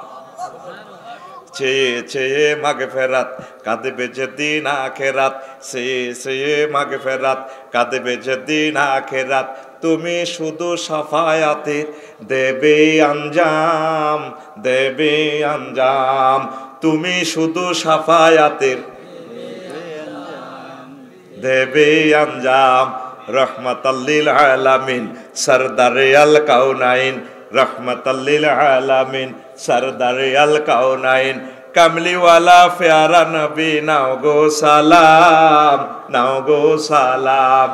চেয়ে চেয়ে মাগফিরাত কাঁদবে যেদিন আখিরাত চেয়ে মাগফিরাত কাঁদবে যেদিন আখিরাত তুমি শুধু সাফায়াতে দেবে আঞ্জাম তুমি শুধু সাফায়াতের দেবে আঞ্জাম রহমাতাল লিল আলামিন সরদারে আল কাউনাইন রহমাতাল লিল আলামিন সরদারে আল কাউনাইন কামলিওয়ালা প্যারা নবী নাও গো সালাম, নাও গো সালাম,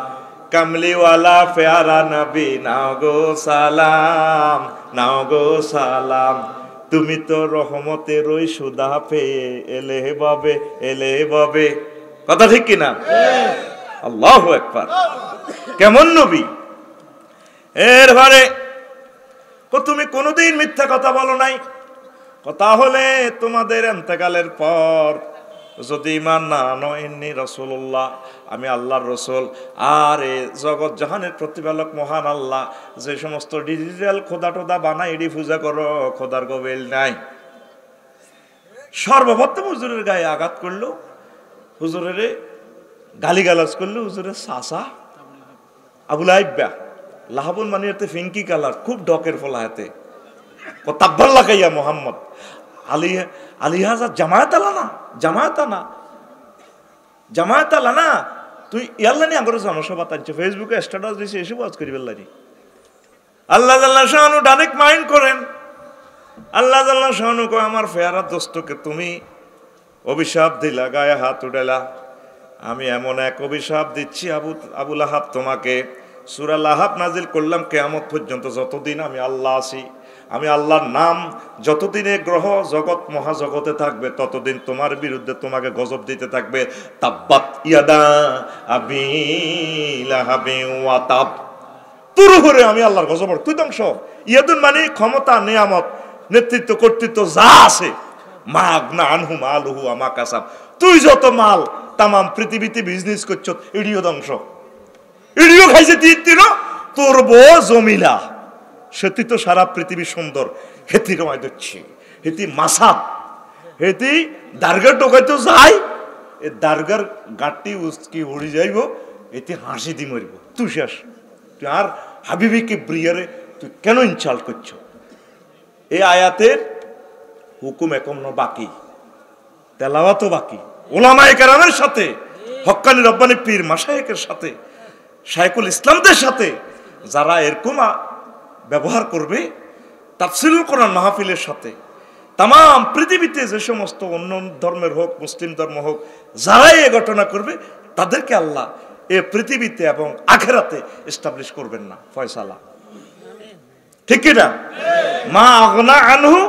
কামলিওয়ালা প্যারা নবী নাও গো সালাম, নাও গো সালাম। তুমি তো রহমতের ওই সুদা পেয়ে এলে বাবে, এলে বাবে। কথা ঠিক কিনা? আল্লাহু আকবার। কেমন নবী! এরপরে তুমি কোনোদিন মিথ্যা কথা বলো নাই। কথা হলে তোমাদের ইন্তেকালের পর যদি ঈমান না আনো, ইন্নী রাসূলুল্লাহ, আমি আল্লাহর রাসূল, আর এই জগৎ জাহানের প্রতিপালক মহান আল্লাহ যে সমস্ত ডিজিটাল খোদা টোদা বানায় এডি পূজা করো, খোদার গোবেল নাই। সর্বপ্রথম হুজুরের গায়ে আঘাত করলো, হুজুরের গালিগালাজ করলো, হুজুরের চাচা আবু লাহাব, লাহাবুন মানে এতে ফিঙ্কি কালার, খুব ডকের ফলা হাতে তাব্বার লাগাইয়া মোহাম্মদ আলিহাজা জামায়াত আলা না, জামায়াত আনা, জামায়াত আলা না, তুই ইয়াল্লা নি আগরে জনসভা টানছে, ফেসবুকে স্ট্যাটাস দিছে, এসে ওয়াজ করি বেল্লারি। আল্লাহ জাল্লাহ শানু ডাইরেক্ট মাইন্ড করেন। আল্লাহ জাল্লাহ শানু কয়, আমার ফেয়ারা দোস্তকে তুমি অভিশাপ দিলা, গায়ে হাত উঠাইলা, আমি এমন এক অভিশাপ দিচ্ছি আবু লাহাব তোমাকে। সূরা লাহাব নাজিল করলাম কিয়ামত পর্যন্ত, যতদিন আমি আল্লাহ আছি, আমি আল্লাহর নাম যতদিনে গ্রহ জগৎ মহাজগতে থাকবে, ততদিন তোমার বিরুদ্ধে তোমাকে গজব দিতে থাকবে। তাব্বাত ইয়াদা আবি লাহাবি ওয়া তাব, তোর উপরে আমি আল্লাহর গজব, তুই ধ্বংস। ইয়াদুন মানে ক্ষমতা, নিয়ামত, নেতৃত্ব, কর্তৃত্ব যা আছে, মা আগনা আনহু মালুহু আমা কাসাব, তুই যত মাল তামাম পৃথিবীতে বিজনেস করছ, ইডিও ধ্বংস, ইডিও খাইছে তীর, তোর বউ জমিলা, সেটি তো সারা পৃথিবী সুন্দর, হেতি রমাই দিচ্ছি, হেতি মাসাব, হেতি দার্গার টোকাইতো যাই, এ দার্গার গাঁটটি উস্কি উড়ি যাইব, এতে হাসি দি মরিব, তুই শেষ। তুই আর হাবিবিকে ব্রিয়ারে তুই কেন ইনসাল্ট করছ? এই আয়াতের হুকুম এখনো বাকি, তেলাওয়াতও বাকি, ওলামায়ে কেরামের সাথে, হক্কানি রব্বানি পীর মাশায়েখের সাথে, শাইখুল ইসলামদের সাথে যারা এরকম ব্যবহার করবে, তাফসীরুল কোরআন মাহফিলের সাথে, তাম পৃথিবীতে যে সমস্ত অন্য ধর্মের হোক, মুসলিম ধর্ম হোক, যারাই এ ঘটনা করবে, তাদেরকে আল্লাহ এ পৃথিবীতে এবং আখিরাতে এস্টাবলিশ করবেন না, ফয়সালা। ঠিক কি না? মা আগনা আনহু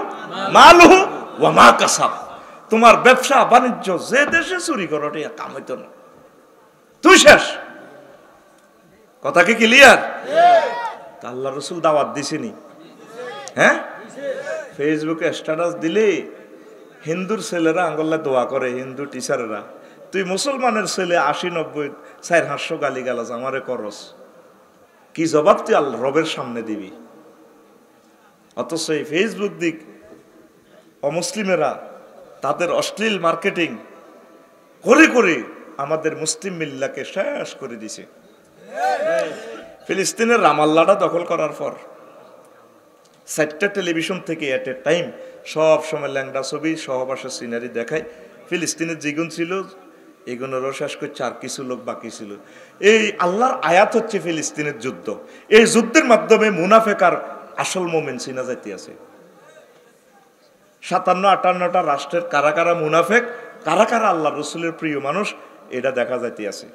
মালুহু ওয়া মা কাসাব, তোমার ব্যবসা বাণিজ্য যে দেশে চুরি করো, এটা কাম হইতো না, তুই শেষ। কথা কি ক্লিয়ার? আল্লাহ রসুল দাওয়াত দিছেনি, হ্যাঁ? ফেসবুকে স্ট্যাটাস দিলে হিন্দুর ছেলেরা আঙ্গল্লা দোয়া করে, হিন্দু টিচারেরা, তুই মুসলমানের ছেলে 80-90 400 গালি গালাজ আমারে করস, কি জবাব তুই আল্লাহ রবের সামনে দিবি? অথচ এই ফেসবুক দিক অমুসলিমেরা তাদের অশ্লীল মার্কেটিং করে করে আমাদের মুসলিম মিল্লাকে শেষ করে দিছে। ফিলিস্তিনের রামাল্লাটা দখল করার পর 4টা টেলিভিশন থেকে এট এ টাইম সব সময় ল্যাংড়া ছবি, সহবাসের সিনারি দেখায়। ফিলিস্তিনের যেগুন ছিল এগুলোরও শেষ করছে, আর কিছু লোক বাকি ছিল। এই আল্লাহর আয়াত হচ্ছে ফিলিস্তিনের যুদ্ধ। এই যুদ্ধের মাধ্যমে মুনাফেকার আসল মোমেন চিনা যাইতে আছে। 57-58টা রাষ্ট্রের কারা কারা মুনাফেক, কারা কারা আল্লাহ রসুলের প্রিয় মানুষ, এটা দেখা যাইতে আছে।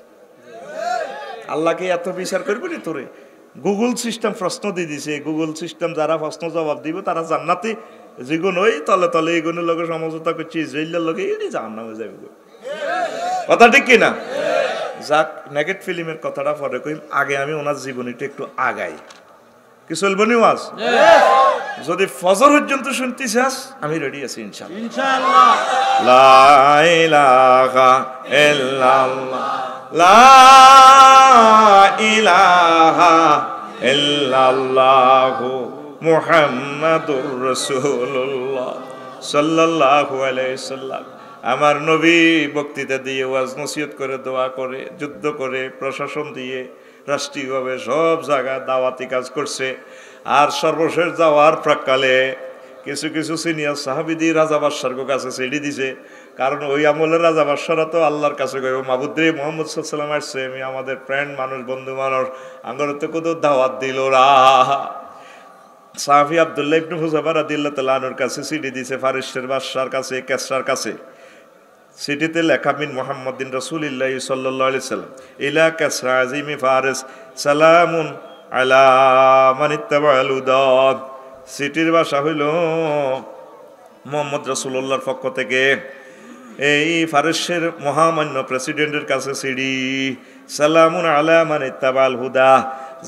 আল্লাহকে এত বিচার করবি না তোরে? গুগল সিস্টেম প্রশ্ন দিয়ে দিছে, গুগল সিস্টেম যারা প্রশ্ন জবাব দিব তারা জান্নাতি, যেগুন ওই তলে তলে এগুলোর লগে সমঝোতা করছে, ইসরায়েলের লগে এটি জাহান্নামে যাবে। কথা ঠিক কিনা? যাক, নেগেট ফিল্মের কথাটা পরে কইম, আগে আমি ওনার জীবনীটা একটু আগাই। কি চলবো নি ওয়াজ? যদি ফজর পর্যন্ত শুনতে চাস আমি রেডি আছি ইনশাআল্লাহ। লা ইলাহা ইল্লাল্লাহ, লা ইলাহা ইল্লাল্লাহু মুহাম্মাদুর রাসূলুল্লাহ সাল্লাল্লাহু আলাইহি সাল্লাম। আমার নবী বক্তৃতা দিয়ে, ওয়াজ নসিহত করে, দোয়া করে, যুদ্ধ করে, প্রশাসন দিয়ে, রাষ্ট্রীয়ভাবে সব জায়গায় দাওয়াতি কাজ করছে। আর সর্বশেষ যাওয়ার প্রাককালে কিছু কিছু সিনিয়র সাহাবীদি রাজা বাদশার কাছে ছেড়ে দিছে। কারণ ওই আমলের রাজা বাদশারা তো আল্লাহর কাছে কইব, মাবুদ রে, মুহাম্মদ সাল্লাল্লাহু আলাইহি ওয়াসাল্লাম আসছে, আমি আমাদের ফ্রেন্ড মানুষ, বন্ধু মানুষ, আঙ্গর তো কত দাওয়াত দিল রা। সাহাবী আব্দুল্লাহ ইবনে হুযাফা রাদিয়াল্লাহু তাআলা আনহুর কাছে চিঠি দিয়েছে, ফারিসের বাদশার কাছে, কেসরার কাছে। চিঠিতে লেখা মিন মুহাম্মাদিন রাসূলিল্লাহি সাল্লাল্লাহু আলাইহি সাল্লাম ইলা কাসরা আযীমি ফারিস সালামুন আলা মান ইত্তাবা'আল হুদা। চিঠির ভাষা হইল মুহাম্মদ রাসূলুল্লাহর পক্ষ থেকে এই ফারিসের মহামান্য প্রেসিডেন্টের কাছে চিঠি, সালামুন আলা মান ইত্তাবা'আল হুদা,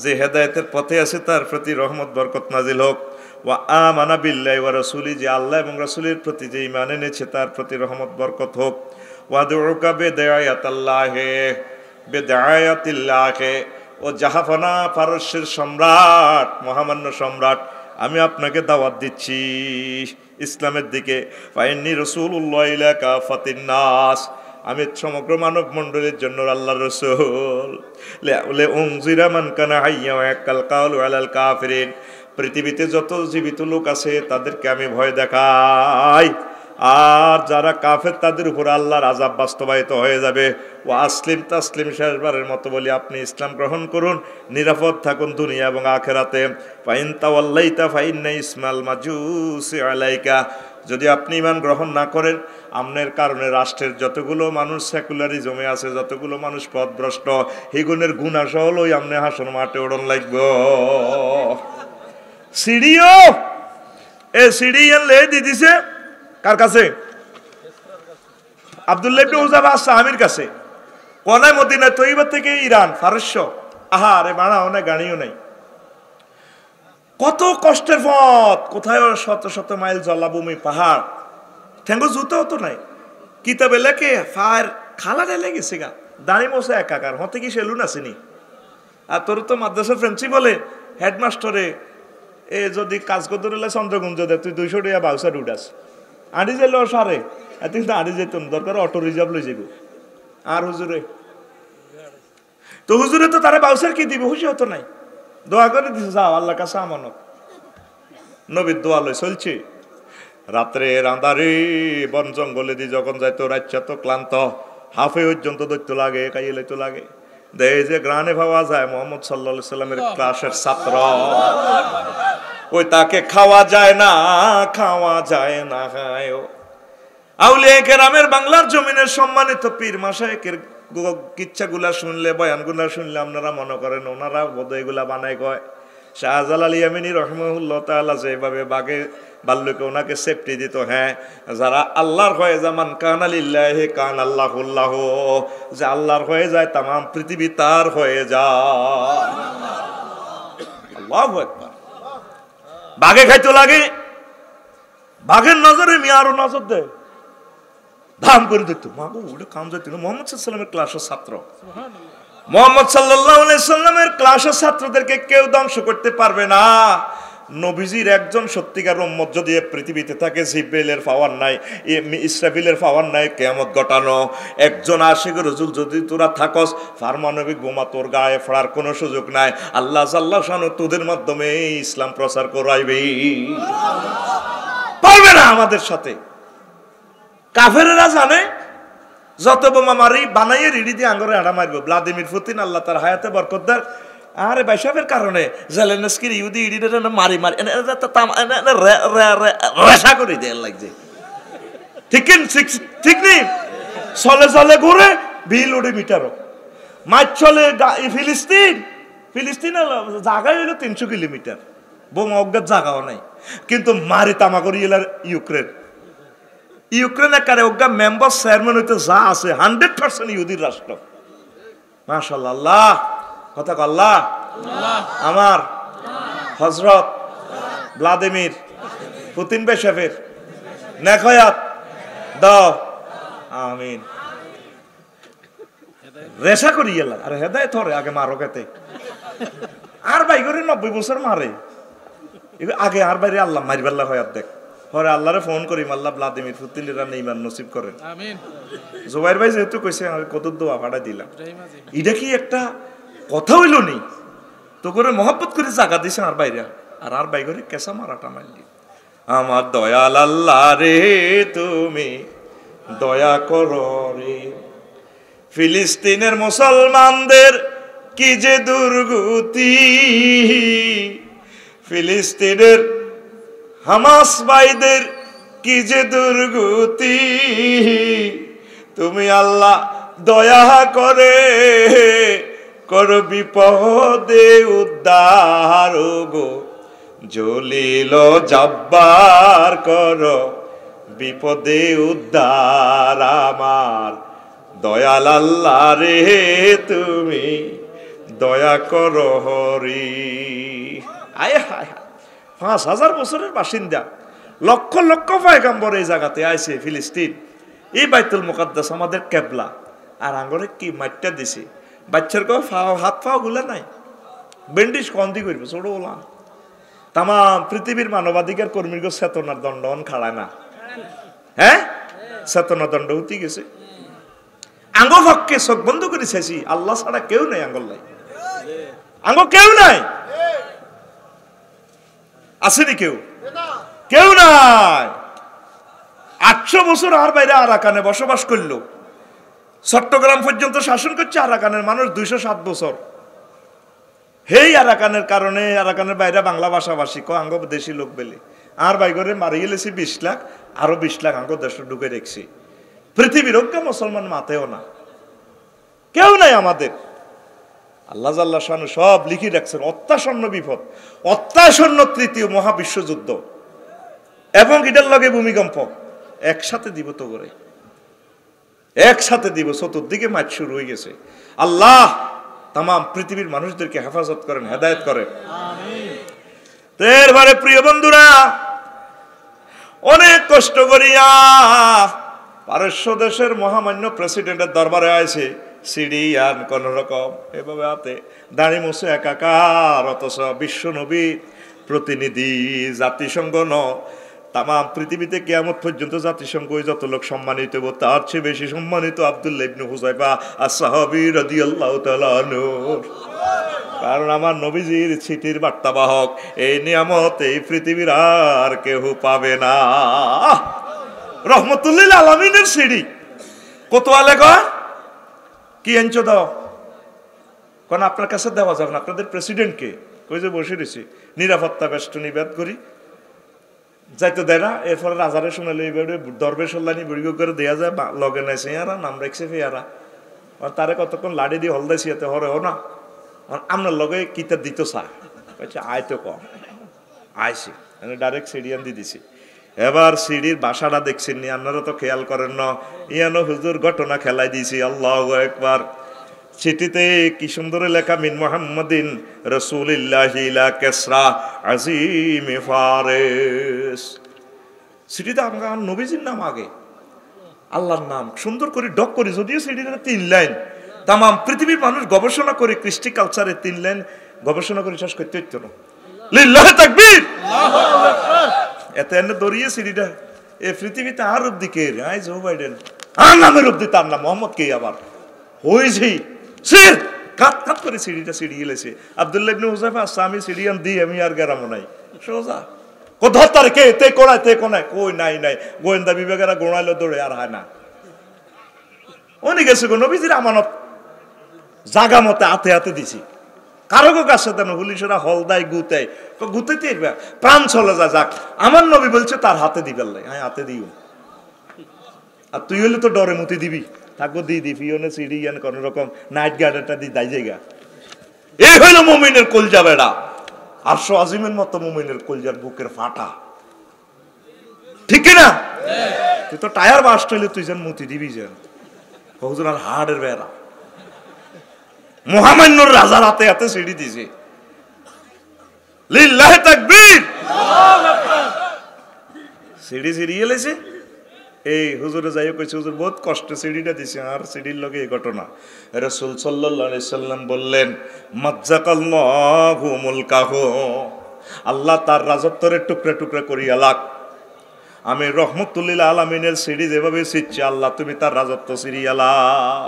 যে হেদায়েতের পথে আছে তার প্রতি রহমত বরকত নাজিল হোক। ওয়া আমানা বিল্লাহি ওয়া রাসূলি, যে আল্লাহ এবং রাসূলের প্রতি যে ঈমান এনেছে তার প্রতি রহমত বরকত হোক। ওয়া দুউকা বিদায়াতিল্লাহি, ও জাহাফানা ফারসের সম্রাট, মহামান্য সম্রাট, আমি আপনাকে দাওয়াত দিচ্ছি ইসলামের দিকে। ফাইন্নী রাসূলুল্লাহ ইলা কাফাতিন নাস, আমি সমগ্র মানব মণ্ডলীর জন্য আল্লাহর রাসূল। লে উনজিরা মান কানা হাইয়া ওয়া ইয়াকাল কাউলু আলাল কাফিরিন, পৃথিবীতে যত জীবিত লোক আছে তাদেরকে আমি ভয় দেখাই, আর যারা কাফের তাদের উপর আল্লাহর আযাব বাস্তবায়িত হয়ে যাবে। ও আসলিম তাসলিম, শেষবারের মতো বলি আপনি ইসলাম গ্রহণ করুন, নিরাপদ থাকুন দুনিয়া এবং আখিরাতে। ফাইন তাওয়াল্লাইতা ফাইন্না ইসমাল মাজুসি আলাইকা, যদি আপনি ঈমান গ্রহণ না করেন, আপনার কারণে রাষ্ট্রের যতগুলো মানুষ সেকুলারিজমে আছে, যতগুলো মানুষ পথভ্রষ্ট, হিগুনের গুনাহ সহ লই আপনি হাসন মাঠে ওড়ন লাগব। সিডিও এ সিডি এলে দি দিছে কার কাছে? আব্দুল্লাহ ইবনে হুযাফা সাহাবীর কাছে। কোনায় মদিনা তৈয়বা থেকে ইরান ফারস্য, আহারে বাড়া অনেক গাড়িও নাই, কত কষ্টের পথ, কোথায় শত শত মাইল জলাভূমি, পাহাড়, ঠেঙ্গো জুতো তো নাই, কিতাবে লেখে ফায়ার খালা ঢেলে গেছে গা, দাঁড়ি মোছে একাকার, হতে কি সেলুন আসেনি। আর তোর তো মাদ্রাসার প্রিন্সিপালে হেডমাস্টারে এ যদি কাজ করতে রইলে চন্দ্রগুঞ্জ দে, তুই 200 টাকা বাউসার উঠাস, আঁড়ি যাইল সারে, এত আঁড়ি যেত দরকার অটো রিজার্ভ লই যাব। আর হুজুরে তো হুজুরে তো তারা বাউসার কি দিবে, হুশি হতো নাই, দোয়া করে দিছে, যাও আল্লাহর কাছে আমানত। নবীর দোয়া লই চলছে। রাত্রে রান্দারে বন জঙ্গলে দিয়ে যখন যাইতো, রাচ্চা তো ক্লান্ত, হাফে পর্যন্ত দৈত্য লাগে, কাইলে তো লাগে, দেয় যে গ্রানে পাওয়া যায় মুহাম্মদ সাল্লাল্লাহু আলাইহি সাল্লামের ক্লাসের ছাত্র, ওই তাকে খাওয়া যায় না, খাওয়া যায় না। আউলিয়া কেরামের বাংলার জমিনের সম্মানিত পীর মাশায়েখের কিচ্ছাগুলা শুনলে, বয়ানগুলা শুনলে আপনারা মনে করেন ওনারা বোধহয় এগুলা বানায় কয়। শাহজালাল ইয়ামিনী রাহিমাহুল্লাহ তাআলা যেভাবে বাগে বাল্যকে ওনাকে সেফটি দিত, হ্যাঁ, যারা আল্লাহর হয়ে যায়, মান কানা লিল্লাহি কান আল্লাহুল্লাহ, যে আল্লাহর হয়ে যায় তামাম পৃথিবী তার হয়ে যায়। আল্লাহু আকবার। বাঘে খাইতে লাগে, বাঘের নজরে মিয়া আরো নজর দেয়, ধাম করে দিত, মাগো ওটা কাম যাইত না। মুহাম্মদ সাল্লাল্লাহু আলাইহি সাল্লামের ক্লাসের ছাত্র, মুহাম্মদ সাল্লাল্লাহু আলাইহি সাল্লামের ক্লাসের ছাত্রদেরকে কেউ ধ্বংস করতে পারবে না। নবীজির একজন সত্যিকার উম্মত যদি পৃথিবীতে থাকে, জিব্রাইলের পাওয়ার নাই, ইসরাফিলের পাওয়ার নাই কিয়ামত ঘটানো। একজন আশিক রাসূল যদি তোরা থাকস, পারমাণবিক বোমা তোর গায়ে ফোড়ার কোনো সুযোগ নাই। আল্লাহ জাল্লাহু শানহু তোদের মাধ্যমে ইসলাম প্রচার করাইবে, পারবে না আমাদের সাথে। কাফেররা জানে যত বোমা মারি বানাইয়ে রেডি দিয়ে আঙ্গরে আড়া মারবো। ভ্লাদিমির পুতিন আল্লাহ তার হায়াতে বরকত দেন, আরে বাইসাবের কারণে জেলেনস্কির ইহুদি ইডিদের মারি মারি রেশা করে দেয় লাগছে, ঠিক নেই, চলে চলে ঘুরে বিল উঠে মিটারও মাছ চলে। ফিলিস্তিন জায়গায় হইলো 300 কিলোমিটার, বোমা অজ্ঞাত জায়গাও নাই, কিন্তু মারি তামা করি এলার ইউক্রেন একারে অজ্ঞা মেম্বার চেয়ারম্যান হইতে যা আছে 100% ইহুদির রাষ্ট্র। মাশাআল্লাহ, আল্লাহ কথা আল্লাহ, আমার হযরত ভ্লাদিমির পুতিন বেশাফের নেখয়াত দাও, আমিন। রেশা করি এলা, আরে হেদায়েত হরে আগে মারো কেতে, আর ভাই করে 90 বছর মারে আগে, আর বাইরে আল্লাহ মারিবাল্লাহ হয় দেখ, পরে আল্লাহরে ফোন করি, আল্লাহ ভ্লাদিমির পুতিনের ইমান নসিব করেন। জুবাইর ভাই যেহেতু কইছে আমি কত দোয়া পাঠাই দিলাম, এটা কি একটা কথা হইল নি? তো করে মহব্বত করে জায়গা দিছে আর বাইরে, আর বাই করে কেসা মারাটা মারলি। আমার দয়াল আল্লাহ রে তুমি দয়া করো রে, ফিলিস্তিনের মুসলমানদের কি যে দুর্গতি, ফিলিস্তিনের হামাস ভাইদের কি যে দুর্গতি, তুমি আল্লাহ দয়া করে করো বিপদে উদ্ধার গো, জলিল জব্বার করো বিপদে উদ্ধার আমার, দয়াল আল্লাহ রে তুমি দয়া করো হরি। আয় হায় হায়, ৫,০০০ বছরের বাসিন্দা, লক্ষ লক্ষ পয়গম্বর এই জায়গাতে আইছে ফিলিস্তিন, এই বাইতুল মুকাদ্দাস আমাদের কেবলা, আর আঙ্গরে কি মাইটটা দিছে, বাচ্চার কেউ হাত পাও গুলা নাই, বেন্ডিস কন্দি করবে ছোট বলা। তাম পৃথিবীর মানবাধিকার কর্মীর চেতনার দণ্ডন খাড়ায় না, হ্যাঁ চেতনা দণ্ড হতে গেছে। আঙ্গ পক্ষে চোখ বন্ধ করে চাইছি, আল্লাহ ছাড়া কেউ নাই, আঙ্গল নাই, আঙ্গ কেউ নাই, আসেনি কেউ, কেউ নাই। ৮০০ বছর আর বাইরে আরাকানে বসবাস করলো, চট্টগ্রাম পর্যন্ত শাসন করছে আরাকানের মানুষ ২০৭ বছর। হেই আরাকানের কারণে আরাকানের বাইরে বাংলা ভাষাভাষী আঙ্গ দেশি লোক বেলে আর বাইগরে মারি গেলেছি ২০ লাখ, আরো ২০ লাখ আঙ্গ দেশ ঢুকে রেখছি। পৃথিবীর ঐক্য মুসলমান মাতেও না, কেউ নাই আমাদের। আল্লাহ জাল্লাহ শানু সব লিখে রাখছেন, অত্যাসন্ন বিপদ, অত্যাসন্ন তৃতীয় মহাবিশ্বযুদ্ধ এবং এটার লগে ভূমিকম্প একসাথে দিব, তো করে একসাথে দিব, চতুর্দিকে মাঠ শুরু হয়ে গেছে। আল্লাহ তাম পৃথিবীর মানুষদেরকে হেফাজত করেন, হেদায়েত করেন। এরবারে প্রিয় বন্ধুরা, অনেক কষ্ট করিয়া পারস্য দেশের মহামান্য প্রেসিডেন্টের দরবারে আছে, সিডি আন কোন রকম এভাবে হাতে দাঁড়ি মুছে একাকার, অথচ বিশ্ব নবী প্রতিনিধি, জাতিসংঘ ন, তাম পৃথিবীতে কিয়ামত পর্যন্ত জাতিসংঘ যত লোক সম্মানিত হবো তার চেয়ে বেশি সম্মানিত আব্দুল্লাহ ইবনে হুযায়ফা as-সাহাবী রাদিয়াল্লাহু তাআলা আনহু। কারণ আমার নবীজির চিঠির বার্তাবাহক, এই নিয়ামত এই পৃথিবীর আর কেউ পাবে না। রহমতুল্লিল আলামিনের সিঁড়ি কত আলে কয় কি এনচ দাও, কারণ আপনার কাছে দেওয়া যাবে না, আপনাদের প্রেসিডেন্টকে কই যে বসে রয়েছি নিরাপত্তা বেষ্টনী বেদ করি যাইতে দেয় না। এরপরে রাজারে শোনালে এইভাবে দরবেশ হল্লানি বুড়ি করে দেওয়া যায়, লগে নাই সেয়ারা নাম রাখছে ফেয়ারা, তারে কতক্ষণ লাড়ি দিয়ে হলদাইছি এতে হরেও না, আপনার লগে কিতা দিত চা আয় তো কম আইসি, ডাইরেক্ট সিডিয়ান দিয়ে দিছি। এবার সিডির বাসাটা দেখছেন নি, আপনারা তো খেয়াল করেন না, ইয়ানো হুজুর ঘটনা খেলাই দিয়েছি। আল্লাহু আকবার। চিঠিতে কি সুন্দর লেখা, মিন মুহাম্মাদিন রাসূলিল্লাহি ইলা কিসরা আজিম ফারিস। চিঠিতে আমার নবীজির নাম আগে, আল্লাহর নাম সুন্দর করে ডক করে, যদিও চিঠিতে ৩ লাইন, তাম পৃথিবীর মানুষ গবেষণা করে কৃষ্টি কালচারে 3 লাইন গবেষণা করে শেষ করতে হইতো না। লিল্লাহি তাকবীর, আল্লাহু আকবার। এত এনে দরিয়ে সিডিটা এ পৃথিবীতে আর অব্দি কে আই জো বাইডেন আর নামের অব্দি তার নাম মোহাম্মদ কে আবার হয়েছি সির কাট কাট করে সিডিটা সিডি গেলেছে। আব্দুল্লাহ ইবনে হুযায়ফা আসামি সিডিয়ান দি আমি আর গেরামো নাই সোজা কো ধরতার কে তে কোনায় কই নাই নাই, গোয়েন্দা বিভাগেরা গোড়াইলো দৌড়ে আর হয় না। উনি গেছে গো নবীজির আমানত জাগা মতে হাতে হাতে দিছি, কারো কাছে দেন পুলিশেরা হল দেয় গুতায়, গুতাইতে প্রাণ চলে যা যাক, আমার নবী বলছে তার হাতে দিবেন লাই, হ্যাঁ হাতে দিও, আর তুই হলে তো ডরে মুতি দিবি, থাকবো দি দি ফিওনে সিডি ইয়ান কোন রকম নাইট গার্ডটা দি দাই জায়গা। এই হইল মুমিনের কলজা বেড়া, আরশো আজিমের মতো মুমিনের কলজার বুকের ফাটা, ঠিক না? তুই তো টায়ার বাস্ট হইলে তুই যেন মুতি দিবি যেন, হুজুর আর হাড়ের বেড়া মহামান্যর রাজার হাতে হাতে সিঁড়ি দিছে। লিল্লাহি তাকবীর, আল্লাহু আকবার। সিঁড়ি সিঁড়ি এলেছে, এই হুজুরে যাইও কইছে হুজুর বহুত কষ্ট সিঁড়িটা দিছে, আর সিঁড়ির লগে এই ঘটনা। রাসূল সাল্লাল্লাহু আলাইহি সাল্লাম বললেন, মাজ্জাকাল্লাহু মুলকাহু, আল্লাহ তার রাজত্বরে টুকরা টুকরা করিয়া লাগ। আমি রহমতুল্লিল আলামিনের সিঁড়ি যেভাবে ছিঁড়ছি, আল্লাহ তুমি তার রাজত্ব ছিঁড়িয়া লাও।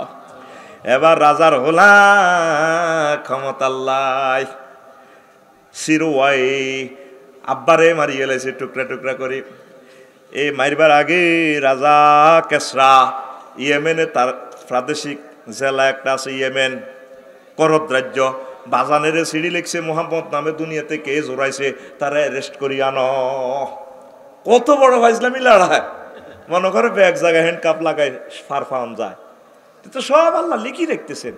এবার রাজার হলা ক্ষমতা আল্লাহ সিরোয়াই আব্বারে মারি গেলেছে টুকরা টুকরা করে। এই মারবার আগে রাজা কেসরা ইয়েমেনে তার প্রাদেশিক জেলা একটা আছে ইয়েমেন, করদ রাজ্য, বাজানের সিঁড়ি লিখছে মোহাম্মদ নামে দুনিয়াতে কে জোড়াইছে তারা অ্যারেস্ট করি আনো। কত বড় ফাইজলামি লড়াই, মনে করে এক জায়গায় হ্যান্ড কাপ লাগায় ফার ফার্ম যায়, তো সব আল্লাহ লিখি রাখতেছেন,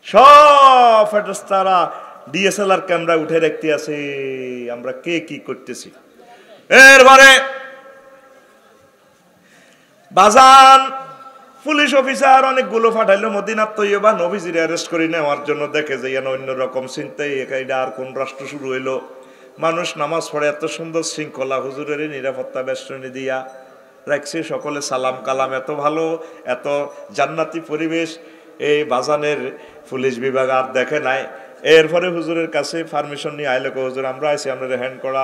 সব ফেরেশতারা ডিএসএলআর ক্যামেরা উঠে রাখতে আছে আমরা কে কি করতেছি। এরপরে বাজান পুলিশ অফিসার অনেকগুলো পাঠাইলো মদিনাত তৈয়বা নবীজির অ্যারেস্ট করে নেওয়ার জন্য, দেখে যে অন্য রকম চিন্তাই এটা আর কোন রাষ্ট্র শুরু হইলো। মানুষ নামাজ পড়ে এত সুন্দর শৃঙ্খলা, হুজুরের নিরাপত্তা বেষ্টনী দিয়া রাখছে, সকলে সালাম কালাম, এত ভালো এত জান্নাতি পরিবেশ এই বাজানের পুলিশ বিভাগ আর দেখে নাই। এরপরে হুজুরের কাছে পারমিশন নিয়ে আইলো, হুজুর আমরা আইসি আমরা হ্যান্ড করা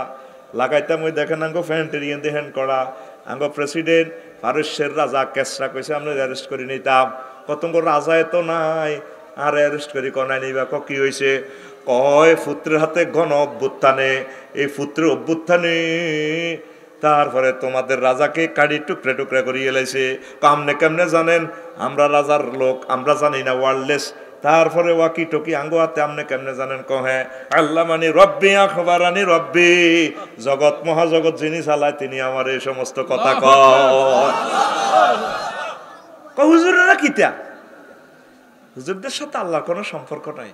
লাগাইতাম, ওই দেখেন আঙ্গো ফ্যান্টেরিয়ান দিয়ে হ্যান্ড করা, আঙ্গো প্রেসিডেন্ট ফারস্যের রাজা কেসরা কইছে আমরা অ্যারেস্ট করে নিতাম, কতঙ্গ রাজা এত নাই আর অ্যারেস্ট করি কনাই নিবা। কি হয়েছে? কয় পুত্রের হাতে গণ অভ্যুত্থানে, এই পুত্রের অভ্যুত্থানে তারপরে তোমাদের রাজাকে কাড়ি টুকরে টুকরে করিয়ে এলাইছে। কামনে কেমনে জানেন? আমরা রাজার লোক, আমরা জানি না ওয়ার্ল্ডলেস। তারপরে ওয়াকি টকি আঙ্গো হাতে আমনে কেমনে জানেন? কহে আল্লাহ মানি রব্বি আখবারানি রব্বি, জগৎ মহাজগৎ যিনি চালায় তিনি আমার এই সমস্ত কথা কয়। হুজুরেরা কিতা? হুজুরদের সাথে আল্লাহর কোনো সম্পর্ক নাই।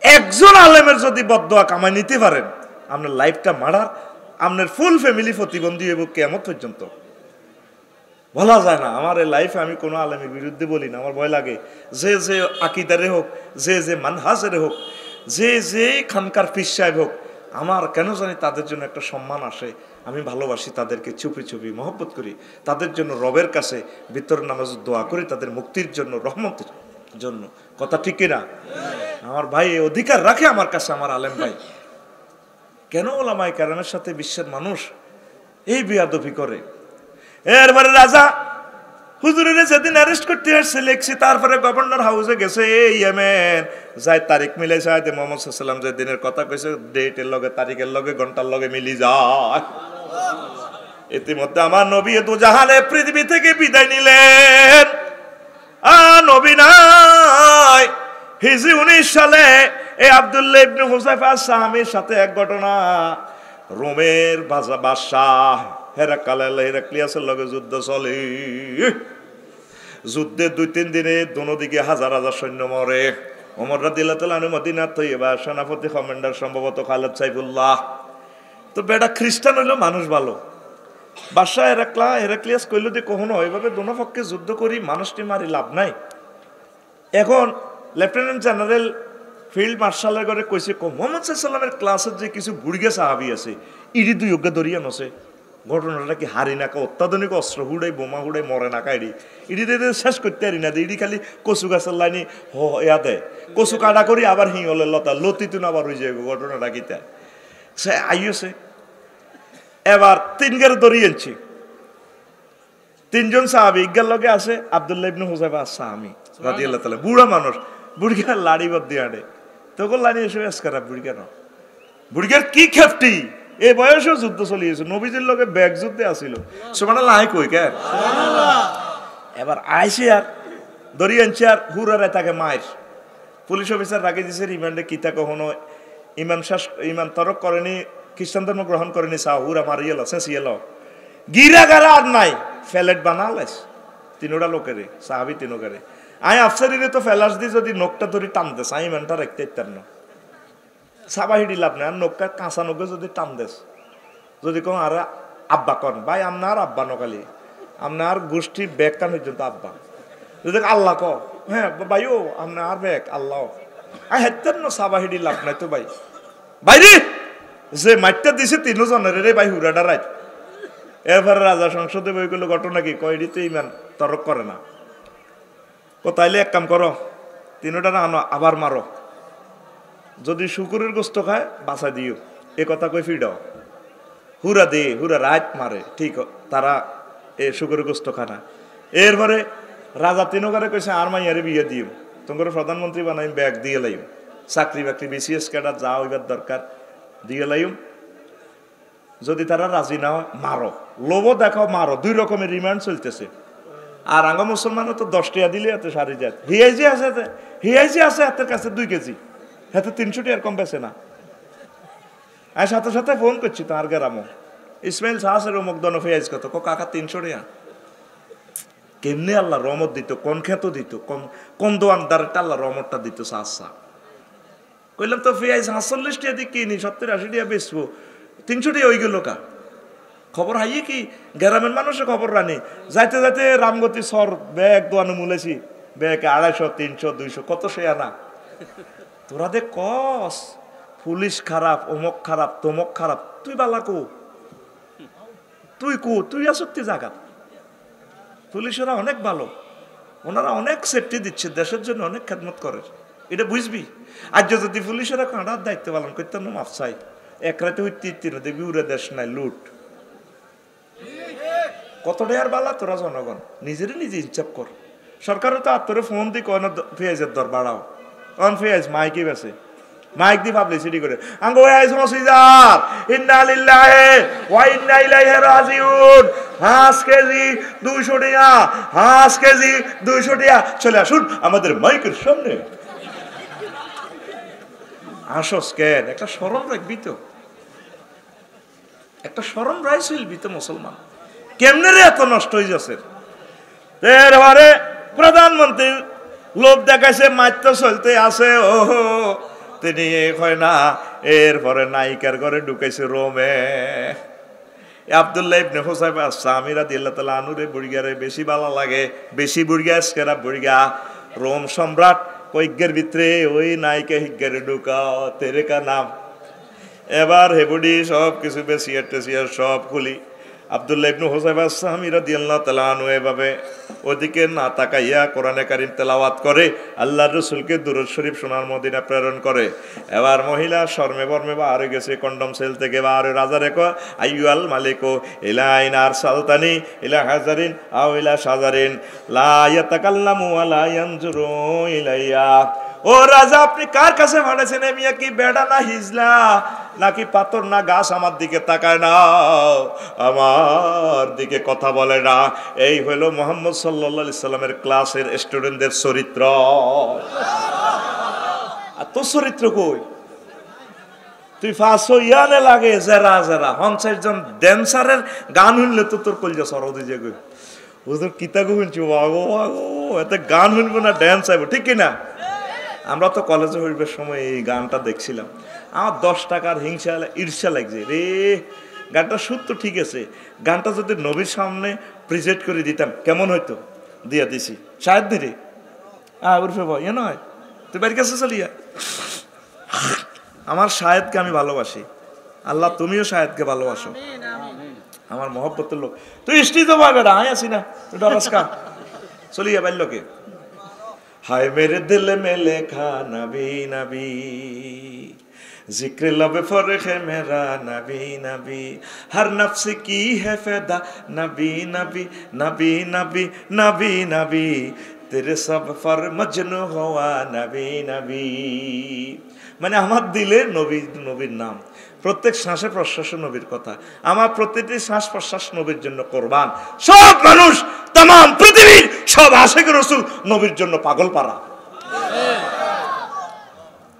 একজন আলেমের যদি বদদোয়া কামাই নিতে পারেন, আপনার লাইফটা মারার, আপনার ফুল ফ্যামিলি প্রতিবন্ধী এবং কিয়ামত পর্যন্ত। বলা যায় না আমার এই লাইফে আমি কোনো আলেমের বিরুদ্ধে বলি না, আমার ভয় লাগে। যে যে আকিদারে হোক, যে যে মানহাজের হোক, যে যে খানকার পীর সাহেব হোক, আমার কেন জানি তাদের জন্য একটা সম্মান আসে, আমি ভালোবাসি তাদেরকে, চুপি চুপি মহব্বত করি তাদের জন্য, রবের কাছে ভিতর নামাজ দোয়া করি তাদের মুক্তির জন্য, রহমতের জন্য। কথা ঠিক কিনা? আমার ভাই অধিকার রাখে আমার কাছে, আমার আলেম ভাই। কেন ওলামায়ে কেরামের সাথে বিশ্বের মানুষ এই বেয়াদবি করে? এরপরে রাজা হুজুরের যেদিন অ্যারেস্ট করতে আসছে লেখছি, তারপরে গভর্নর হাউসে গেছে ইয়েমেন, যাই তারিখ মিলে যায় মোহাম্মদ সাল্লাম যে দিনের কথা কইছে ডেটের লগে তারিখের লগে ঘন্টার লগে মিলি যায়। ইতিমধ্যে আমার নবী দু জাহানে পৃথিবী থেকে বিদায় নিলেন। নবী নাই। হিজরি 19 সালে এই আব্দুল্লাহ ইবনে হুযায়ফা সাহামীর সাথে এক ঘটনা, রোমের বাদশাহ হেরাক্লিয়াসের লগে যুদ্ধ চলে। যুদ্ধে 2-3 দিনে দোনো দিকে হাজার হাজার সৈন্য মরে। ওমর রাদিয়াল্লাহু তাআলা আনহু মদিনাত তৈয়বা সেনাপতি কমান্ডার সম্ভবত খালেদ সাইফুল্লাহ। তো বেটা খ্রিস্টান হইলো মানুষ ভালো। বাদশাহ হেরাক্লিয়াস কইল যে কখনো এইভাবে দোনো পক্ষে যুদ্ধ করি মানুষটি মারি লাভ নাই। এখন লেফটেন্যান্ট জেনারেল ফিল্ড মার্শালের ঘরে কইছে মোহাম্মদ সাল্লামের ক্লাসের যে কিছু বুড়িগে সাহাবি আছে ইডি দুই যোগ্য দরিয়া নছে। ঘটনাটা কি হারি নাকা অত্যাধুনিক অস্ত্র হুড়াই বোমা হুড়াই মরে নাকা ইডি শেষ করতে পারি না, ইডি খালি কচু গাছের লাইনি ইয়া দেয়, কচু কাটা করি আবার হিঙলের লতা লতিতুন আবার হয়ে যায়। ঘটনাটা কিতা সে আইছে এবার 3 গের দরিয়ে আনছি। 3 জন সাহাবি ইজ্ঞার লগে আছে আব্দুল্লাহ ইবনে হুযায়ফা সাহাবী রাদিয়াল্লাহু তাআলা, বুড়া মানুষ, বুড়িগার লাড়ি বাদ দিয়ে আনে তখন লাড়ি এসে এসকারা বুড়িগা না, বুড়িগার কি খেফটি এই বয়সেও যুদ্ধ চলিয়েছে, নবীজির লগে ব্যাগ যুদ্ধে আসিল। সুবহানাল্লাহ আই কই কেন এবার আইসে আর দড়ি আনছে আর হুরারে তাকে মায়ের পুলিশ অফিসার রাখে দিছে রিমান্ডে। কিতা কখনো ইমান তরক করেনি, খ্রিস্টান ধর্ম গ্রহণ করেনি, হুরা মারিয়ে শেষিয়েল গিরা গারা আর নাই ফ্যালেট বানালেস তিনোটা লোকেরে সাহাবি তিনোকারে। আই আফসারিরে তো ফেলাস দি যদি নখটা ধরে টান দেস আই ইমানটা রাখতে ইত্যার না সাবাহিডি লাভ নাই। আর নৌকা কাঁচা নৌকা যদি টান দেস যদি কোন আর আব্বা কন ভাই আপনার আব্বা নকালি আপনার গোষ্ঠীর ব্যাগ কান পর্যন্ত আব্বা যদি আল্লাহ ক হ্যাঁ ভাইও আপনার ব্যাগ আল্লাহ আই হেতেন না সাবাহিডি লাভ নাই তো ভাই বাইরে যে মাইটটা দিছে 3 জনের রে ভাই হুরাডা রাইট। এরপরে রাজা সংসদে বই করলো ঘটনা কি কয়ডি তো ইমান তরক করে না। ও তাইলে এক কাম করো 3টা না আনো আবার মারো, যদি শুকুরের গোস্ত খায় বাঁচা দিও, এ কথা কই ফিডাও হুরা দে হুরা রাত মারে ঠিক তারা এ শুকুরের গোস্ত খানা। এরপরে রাজা তিনোকারে কইছে আর মাইয়ারে বিয়ে দিও, তোমার প্রধানমন্ত্রী বানাই ব্যাগ দিয়ে লাইম, চাকরি বাকরি বিসিএস ক্যাডার যা হইবার দরকার দিয়ে লাইম, যদি তারা রাজি না হয় মারো, লোভ দেখাও মারো। 2 রকমের রিমান্ড চলতেছে। আর আঙ্গ মুসলমানও তো 10 টাকা দিলে এত সারি যায়। হিয়াইজি আছে হাতের কাছে 2 কেজি হ্যাঁ তো 300 টাকার কম বেছে না। আর সাথে সাথে ফোন করছি তো আর গেরামো ইসমাইল সাহাসের অমুক দন ফেয়াজ কত কাকা 300 টাকা। কেমনি আল্লাহ রহমত দিত, কোন খেত দিত, কোন দোয়ানদারটা আল্লাহ রহমতটা দিত। সাহসা কইলাম তো পেঁয়াজ ৪৫ টাকা দিয়ে কিনি, ৭০-৮০ টাকা বেচবো, 300 টাকা হয়ে গেল কা। খবর হাইয়ে কি গ্রামের মানুষের খবর রানি যাইতে যাইতে রামগতি সর ব্যাগ দোয়ানো মুলেছি, ব্যাগ ২৫০, ৩০০, ২০০ কত সে আনা। তোরা দে কস পুলিশ খারাপ, অমক খারাপ, তমক খারাপ, তুই বালা কো, তুই আসক্তি জায়গা। পুলিশেরা অনেক ভালো, ওনারা অনেক সেফটি দিচ্ছে, দেশের জন্য অনেক খেদমত করে, এটা বুঝবি। আজ যদি পুলিশেরা কাঁটার দায়িত্ব পালন করতে মাফ চাই, এক রাতে উঠতে দেখবি উড়ে দেশ নাই লুট। কতটাই আর বালা তোরা জনগণ নিজেরই নিজে ইনচাপ কর। সরকারও তো আত্মরে ফোন দিয়ে কয় না পেঁয়াজের দর বাড়াও, অন পেঁয়াজ মাইকে বেছে, মাইক দিয়ে পাবলিসিটি করে আঙ্গো ওয়াইজ মসজিদার ইন্না লিল্লাহি ওয়া ইন্না ইলাইহি রাজিউন 5 কেজি 200 টাকা, 5 কেজি 200 টাকা। চলে আসুন আমাদের মাইকের সামনে, আসস কেন, একটা শরম রাখবি তো, একটা শরম রাইছিলবি তো মুসলমান। কেমনে রে এত নষ্ট হয়ে যাচ্ছে। এরপরে প্রধানমন্ত্রীর লোভ দেখাইছে, মাত্র চলতে আছে, ও তিনি হয় না। এরপরে নায়িকার ঘরে ঢুকাইছে রোমে। আব্দুল্লাহ ইবনে হুসাইফা আস-সামি রাদিয়াল্লাহু তাআলা আনহু রে বুড়িগারে বেশি ভালো লাগে, বেশি বুড়িগা আজকেরা বুড়িগা রোম সম্রাট কয়েকের ভিতরে ওই নায়িকা হিগারে ঢুকাও তেরে কা নাম। এবার হেবুডি সব কিছু বেশিয়ার টেসিয়ার সব খুলি। আব্দুল্লাহ ইবনে হুসাইফা আস-সামি রাদিয়াল্লাহু তাআলা আনহু এভাবে ওদিকে না তাকাইয়া কোরআনে কারীম তেলাওয়াত করে, আল্লাহর রাসূলকে দুরূদ শরীফ শোনার মদিনা প্রেরণ করে। এবার মহিলা শর্মে বর্মে বাহারে গেছে কন্ডম সেল থেকে, বাহারে রাজা রেখো আইয়ুল মালিকু ইলা আইনার সালতানি ইলা হাজারিন আও ইলা সাজারিন লা ইয়াতাকাল্লামু ওয়া লা ইয়ানজুরু ইলাইয়া। ও রাজা আপনি কার কাছে পাঠাইছেন? মিয়া কি বেড়া না হিজলা নাকি পাথর না গাছ আমার দিকে তাকায় না, আমার দিকে কথা বলে না। এই হলো মুহাম্মদ সাল্লাল্লাহু আলাইহি সাল্লামের ক্লাসের স্টুডেন্টদের চরিত্র। আর তোর চরিত্র কই? তুই ফাঁসো ইয়ানে লাগে যারা যারা 50 জন ড্যান্সারের গান শুনলে তো তোর কলজা সরদি যে গই ওদের কিতাগো শুনছি, বাগো বাগো এতে গান শুনবো না ড্যান্স আইব, ঠিক কিনা? আমরা তো কলেজে হইবার সময় এই গানটা দেখছিলাম, আমার 10 টাকার হিংসা ঈর্ষা লাগছে রে। গানটা সত্য ঠিক আছে, গানটা যদি নবীর সামনে প্রেজেন্ট করে দিতাম কেমন হইতো, দিয়া দিছি শায়দ রে উর্ফে ভাই নয়, তুই বাড়ির কাছে চলিয়া। আমার শায়দকে আমি ভালোবাসি, আল্লাহ তুমিও শায়দকে ভালোবাসো, আমার মহব্বতের লোক। তুই স্ত্রী তো ভাই বেটা, আয় আসি না তুই ডরাসকা চলিয়া বাল্যকে। हाय मेरे दिल में लिखा नबी नबी, जिक्र लब फर्क है मेरा नबी नबी, हर नफ्स की है फैदा नबी नबी नबी नबी नबी नबी, तेरे सब फर मजनू हुआ नबी नबी। মানে আমার দিলে নবী, নবীর নাম, প্রত্যেক শ্বাসে প্রশ্বাসে নবীর কথা, আমার প্রত্যেকটি শ্বাস প্রশ্বাস নবীর জন্য কোরবান। সব মানুষ তাম পৃথিবীর সব আশিক রাসূল নবীর জন্য পাগল পারা।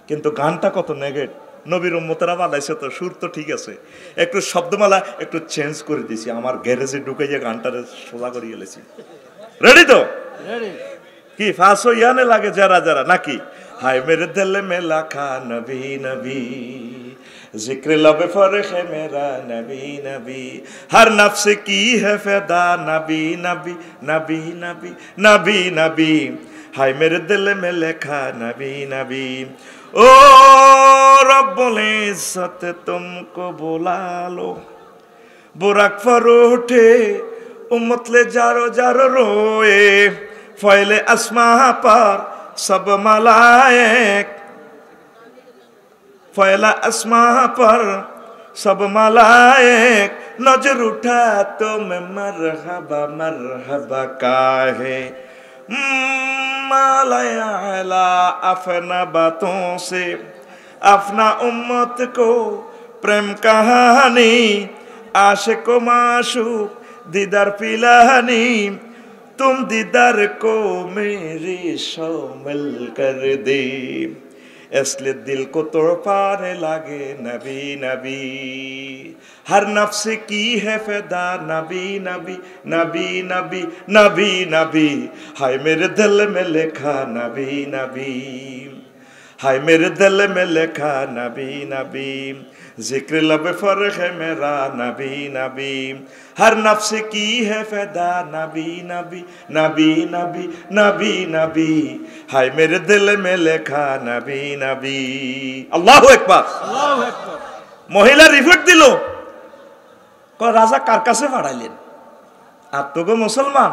কিন্তু গানটা কত নেগেট, নবীর উম্মতেরা বানাইছে তো, সুর তো ঠিক আছে, একটু শব্দমালা একটু চেঞ্জ করে দিয়েছি, আমার গ্যারেজে ঢুকে যে গানটারে সোজা করে গেলেছি। রেডি তো? কি ফাঁসো ইয়ানে লাগে যারা যারা নাকি? हाय मेरे दिल में लाखा नबी नबी, जिक्र लब फर्क है मेरा नबी नबी, हर नफ्स की है फैदा नबी नबी नबी नबी नबी नबी, हाय मेरे दिल में लिखा नबी नबी। ओ रब्बुल इज्जत तुमको बुला लो, बुरक पर उठे उम्मत ले जारो जारो रोए, फैले अस्मा पर सब मलाइक, फैला अस्मा पर सब मलाइक, नजर उठा तो मैं मरहबा मरहबा काहे, माला अपना बातों से अपना उम्मत को प्रेम कहानी, आशिक माशूक दीदार पिलानी, तुम दीदार को मेरी शामिल कर दे, इसलिए दिल को तड़पाने लगे नबी नबी हर नफ्स की है फिदा नबी नबी नबी नबी नबी नबी हाय मेरे दिल में लिखा नबी नबी हाय मेरे दिल में लिखा नबी नबी जिक्र लब फर्क है मेरा नबी नबी हर नफ्स की है फिदा नबी नबी नबी नबी नबी नबी हाय मेरे दिल में लिखा नबी नबी अल्लाहु আকবার আল্লাহু আকবার মহিলা রিপোর্ট দিল রাজা কার কাছে পাঠাইলেন আর তো গো মুসলমান